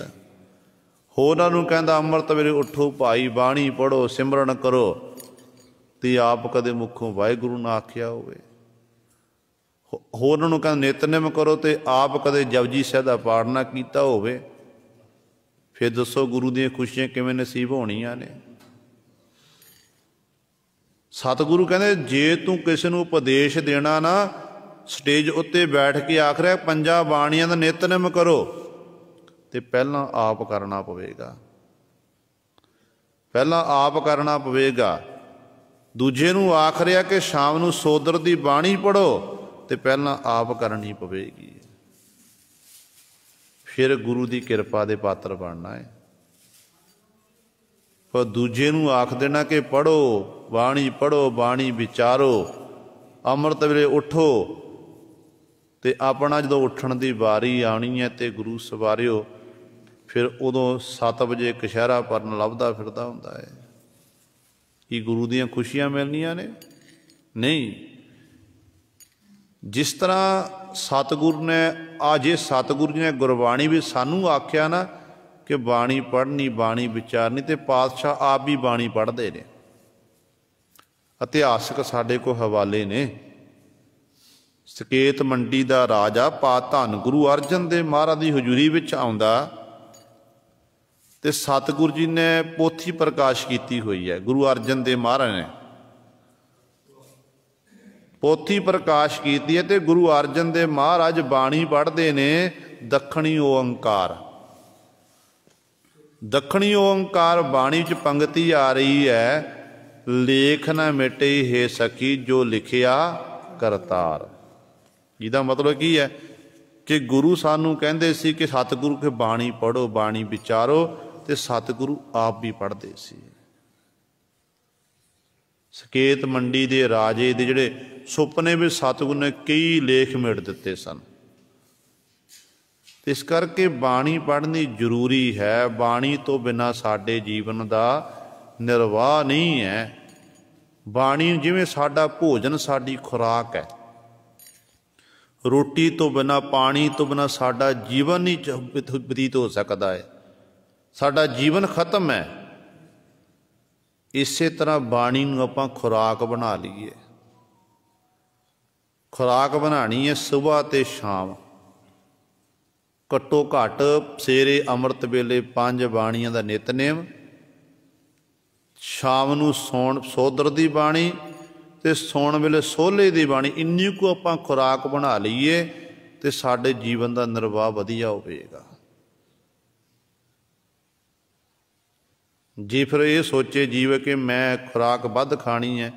ਹੋਰਾਂ ਨੂੰ ਕਹਿੰਦਾ ਅੰਮ੍ਰਿਤ ਵੇਲੇ ਉੱਠੋ ਭਾਈ, ਬਾਣੀ ਪੜ੍ਹੋ, ਸਿਮਰਨ ਕਰੋ, ਤੇ ਆਪ ਕਦੇ ਮੁੱਖੋਂ ਵਾਹਿਗੁਰੂ ਨਾ ਆਖਿਆ ਹੋਵੇ। ਹੋਰਾਂ ਨੂੰ ਕਹਿੰਦਾ ਨਿਤਨੇਮ ਕਰੋ, ਤੇ ਆਪ ਕਦੇ ਜਪਜੀ ਸਾਹਿਬ ਦਾ ਪਾਠ ਨਾ ਕੀਤਾ ਹੋਵੇ। ਫਿਰ ਦੱਸੋ ਗੁਰੂ ਦੀਆਂ ਖੁਸ਼ੀਆਂ ਕਿਵੇਂ ਨਸੀਬ ਹੋਣੀਆਂ ਨੇ? ਸਤਿਗੁਰੂ ਕਹਿੰਦੇ ਜੇ ਤੂੰ ਕਿਸੇ ਨੂੰ ਉਪਦੇਸ਼ ਦੇਣਾ ਨਾ, ਸਟੇਜ ਉੱਤੇ ਬੈਠ ਕੇ ਆਖ ਰਿਹਾ 5 ਬਾਣੀਆਂ ਦਾ ਨਿਤਨੇਮ ਕਰੋ, ਤੇ ਪਹਿਲਾਂ ਆਪ ਕਰਨਾ ਪਵੇਗਾ। ਪਹਿਲਾਂ ਆਪ ਕਰਨਾ ਪਵੇਗਾ। ਦੂਜੇ ਨੂੰ ਆਖ ਰਿਹਾ ਕਿ ਸ਼ਾਮ ਨੂੰ ਸੋਦਰ ਦੀ ਬਾਣੀ ਪੜ੍ਹੋ, ਤੇ ਪਹਿਲਾਂ ਆਪ ਕਰਨੀ ਪਵੇਗੀ। ਫਿਰ ਗੁਰੂ ਦੀ ਕਿਰਪਾ ਦੇ ਪਾਤਰ ਬਣਨਾ ਹੈ। ਪਰ ਦੂਜੇ ਨੂੰ ਆਖ ਦੇਣਾ ਕਿ ਪੜ੍ਹੋ ਬਾਣੀ, ਪੜ੍ਹੋ ਬਾਣੀ, ਵਿਚਾਰੋ, ਅੰਮ੍ਰਿਤ ਵੇਲੇ ਉੱਠੋ, ਤੇ ਆਪਣਾ ਜਦੋਂ ਉੱਠਣ ਦੀ ਵਾਰੀ ਆਉਣੀ ਹੈ ਤੇ ਗੁਰੂ ਸਵਾਰਿਓ, ਫਿਰ ਉਦੋਂ 7 ਵਜੇ ਕਛਹਿਰਾ ਪਰਨ ਲੱਭਦਾ ਫਿਰਦਾ ਹੁੰਦਾ ਹੈ। ਕੀ ਗੁਰੂ ਦੀਆਂ ਖੁਸ਼ੀਆਂ ਮਿਲਣੀਆਂ ਨੇ? ਨਹੀਂ। ਜਿਸ ਤਰ੍ਹਾਂ ਸਤਿਗੁਰ ਨੇ ਜੇ ਸਤਿਗੁਰੂ ਜੀ ਨੇ ਗੁਰਬਾਣੀ ਵੀ ਸਾਨੂੰ ਆਖਿਆ ਨਾ ਕਿ ਬਾਣੀ ਪੜ੍ਹਨੀ, ਬਾਣੀ ਵਿਚਾਰਨੀ, ਤੇ ਪਾਤਸ਼ਾਹ ਆਪ ਵੀ ਬਾਣੀ ਪੜ੍ਹਦੇ ਨੇ। ਇਤਿਹਾਸਕ ਸਾਡੇ ਕੋਲ ਹਵਾਲੇ ਨੇ। ਸਕੇਤ ਮੰਡੀ ਦਾ ਰਾਜਾ ਧੰਨ ਗੁਰੂ ਅਰਜਨ ਦੇਵ ਮਹਾਰਾਜ ਦੀ ਹਜ਼ੂਰੀ ਵਿੱਚ ਆਉਂਦਾ, ਤੇ ਸਤਿਗੁਰੂ ਜੀ ਨੇ ਪੋਥੀ ਪ੍ਰਕਾਸ਼ ਕੀਤੀ ਹੋਈ ਹੈ। ਗੁਰੂ ਅਰਜਨ ਦੇਵ ਮਹਾਰਾਜ ਨੇ ਪੋਥੀ ਪ੍ਰਕਾਸ਼ ਕੀਤੀ ਹੈ, ਤੇ ਗੁਰੂ ਅਰਜਨ ਦੇਵ ਮਹਾਰਾਜ ਬਾਣੀ ਪੜ੍ਹਦੇ ਨੇ ਦੱਖਣੀ ਓਅੰਕਾਰ। ਦੱਖਣੀ ਓਅੰਕਾਰ ਬਾਣੀ 'ਚ ਪੰਗਤੀ ਆ ਰਹੀ ਹੈ, ਲੇਖ ਨਾ ਮਿਟੇ ਹੇ ਸਖੀ ਜੋ ਲਿਖਿਆ ਕਰਤਾਰ। ਇਹਦਾ ਮਤਲਬ ਕੀ ਹੈ ਕਿ ਗੁਰੂ ਸਾਨੂੰ ਕਹਿੰਦੇ ਸੀ ਕਿ ਸਤਿਗੁਰੂ ਕੇ ਬਾਣੀ ਪੜ੍ਹੋ, ਬਾਣੀ ਵਿਚਾਰੋ, ਤੇ ਸਤਿਗੁਰੂ ਆਪ ਵੀ ਪੜ੍ਹਦੇ ਸੀ। ਸਕੇਤ ਮੰਡੀ ਦੇ ਰਾਜੇ ਦੇ ਜਿਹੜੇ ਸੁਪਨੇ ਵਿੱਚ ਸਤਿਗੁਰੂ ਨੇ ਕਈ ਲੇਖ ਮਿਟ ਦਿੱਤੇ ਸਨ। ਇਸ ਕਰਕੇ ਬਾਣੀ ਪੜ੍ਹਨੀ ਜ਼ਰੂਰੀ ਹੈ। ਬਾਣੀ ਤੋਂ ਬਿਨਾਂ ਸਾਡੇ ਜੀਵਨ ਦਾ ਨਿਰਵਾਹ ਨਹੀਂ ਹੈ। ਬਾਣੀ ਜਿਵੇਂ ਸਾਡਾ ਭੋਜਨ, ਸਾਡੀ ਖੁਰਾਕ ਹੈ, रोटी तो बिना, पानी तो बिना साडा जीवन नहीं बतीत हो सकता है, साडा जीवन खत्म है। इसे तरह बाणी नूं आपां खुराक बना लीए। खुराक बनानी है सुबह ते शाम, घट्टो घट सवेरे अंमृत वेले 5 बाणियां दा नितनेम, शाम नूं सौण सोदर दी बाणी ते सौण वेले सोले दी बाणी। इन्नी को आपां खुराक बना लईए ते साडे जीवन दा निर्वाह वधिया होवेगा। जे फिर ये सोचे जीव कि मैं खुराक वध खानी है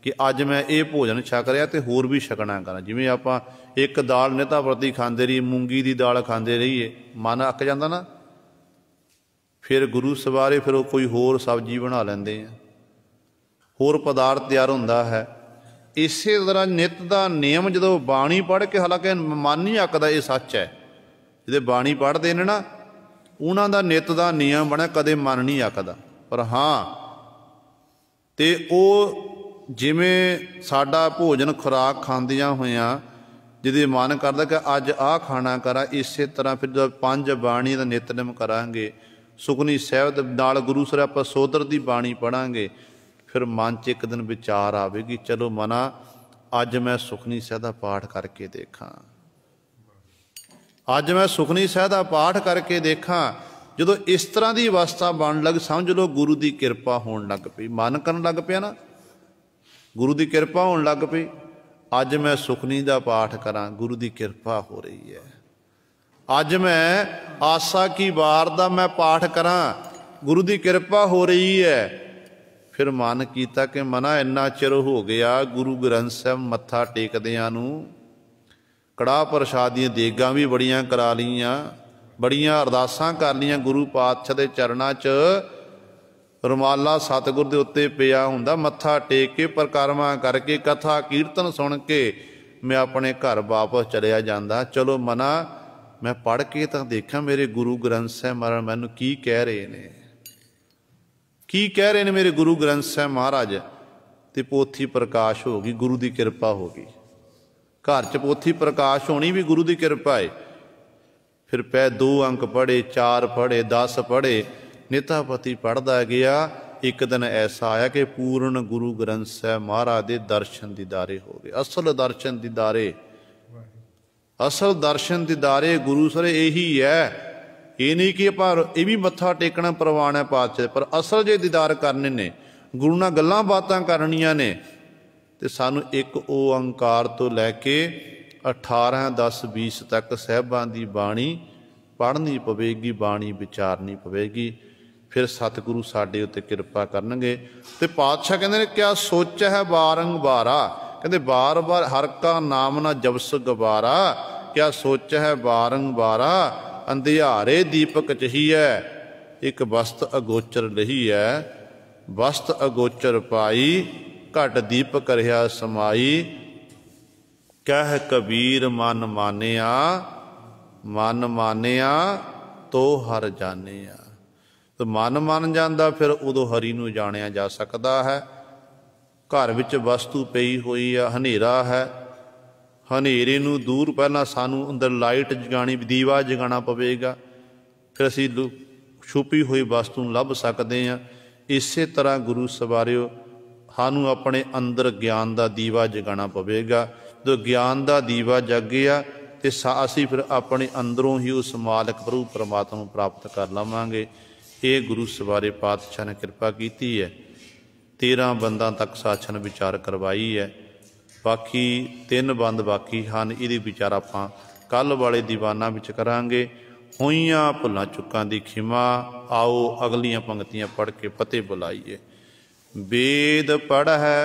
कि अज मैं ये भोजन छक रहा तो होर भी छकना करा, जिवें आपां एक दाल निता प्रति खांदे रहिए, मूंगी दी दाल खांदे रहिए, मन अक जांदा ना। फिर गुरु सवारे फिर वो कोई होर सब्जी बना लैंदे हैं, होर पदार्थ तैयार हुंदा है। इसे तरह नित का नियम जो बाणी पढ़ के, हालांकि मन नहीं अकदा ये सच है, जो बाणी पढ़ते हैं ना उन्हों का नित का नियम बने, कदे मन नहीं अकदा। पर हाँ तो वो जिमें साडा भोजन खुराक खांदियां होइयां जिहदे मन करदा कि अज आ खाना करा, इस तरह फिर जब 5 बाणी का नितनेम करांगे, सुखनी साहिब नाल गुरु सर आपां सोदर की बाणी पढ़ांगे, फिर मन च एक दिन विचार आवेगी, चलो मना अज मैं सुखनी साहिब का पाठ करके देखा, अज मैं सुखनी साहिब का पाठ करके देखा। जो इस तरह की अवस्था बन लग, समझ लो गुरु की किरपा होने लग पई, मन करन लग पिया ना, गुरु की किरपा होने लग पई। अज मैं सुखनी का पाठ करा, गुरु की किरपा हो रही है। अज मैं आसा की वार का मैं पाठ करा, गुरु की किरपा हो रही है। फिर मन किया कि मना इन्ना चिर हो गया गुरु ग्रंथ साहिब मत्था टेकदियां नूं, कड़ाह प्रसाद दीयां देगां भी बड़ियां करा लीआं, बड़ियां अरदासां कर लीआं, गुरु पातशाह दे चरणां च रुमाला सतगुर दे उत्ते पिया हुंदा, मत्था टेक के परिक्रमा करके कथा कीर्तन सुन के मैं अपने घर वापस चलिया जांदा। चलो मना मैं पढ़ के तो देखा मेरे गुरु ग्रंथ साहिब महाराज मैनूं की कह रहे ने, की कह रहे ने मेरे गुरु ग्रंथ साहिब महाराज। ते पोथी प्रकाश हो गई, गुरु की किरपा हो गई, घर च पोथी प्रकाश होनी भी गुरु की किरपा है। फिर पै 2 अंक पढ़े, 4 पढ़े, 10 पढ़े, नितापति पढ़ता गया। एक दिन ऐसा आया कि पूर्ण गुरु ग्रंथ साहिब महाराज के दर्शन दीदारे हो गए, असल दर्शन दीदारे, असल दर्शन दीदारे गुरु सर यही है। ये नहीं कि पर ये भी मत्था टेकना प्रवान है पातशाह, पर असल जे दीदार करने ने, गुरु नाल गल्लां बातां करनियां ने, तो सानू एक ओंकार तो लैके 18, 10, 20 तक साहिबां दी बाणी पढ़नी पवेगी, बाणी विचारनी पवेगी। फिर सतगुरु साडे उत्ते किरपा करनगे। ते पातशाह कहंदे ने क्या सोच है बारंबारा, कहंदे बार बार हर का नाम ना जपस गवारा, क्या सोच है बारंबारा, अंधियारे दीपक चही है, एक वस्त अगोचर लही है, वस्त अगोचर पाई, घट दीपक रहा समाई, कह कबीर मन मानिया, मन मानिया तो हर जानिया। तो मन मान जाता फिर उदों हरि नूं जानिया जा सकता है। घर विच वस्तु पई हुई है, हनेरा है, हनेरे नूं दूर पहला सानू अंदर लाइट जगानी, दीवा जगाना पवेगा, फिर असीं छुपी हुई वस्तु लभ सकते हैं। इस तरह गुरु सवारियो सानू अपने अंदर ज्ञान का दीवा जगाना पवेगा। जो ज्ञान का दीवा जग गया तो असी फिर अपने अंदरों ही उस मालिक प्रभु परमात्मा प्राप्त कर लवांगे। ये गुरु सवारे पातशाह ने कृपा की है। 13 बंदा तक साधन विचार करवाई है, बाकी 3 बंद बाकी हैं। ये विचार आपां कल वाले दीवाना विच करांगे। होइयां भुलां चुकां दी खिमा। आओ अगलियां पंक्तियां पढ़ के फतेह बुलाइए। वेद पढ़ है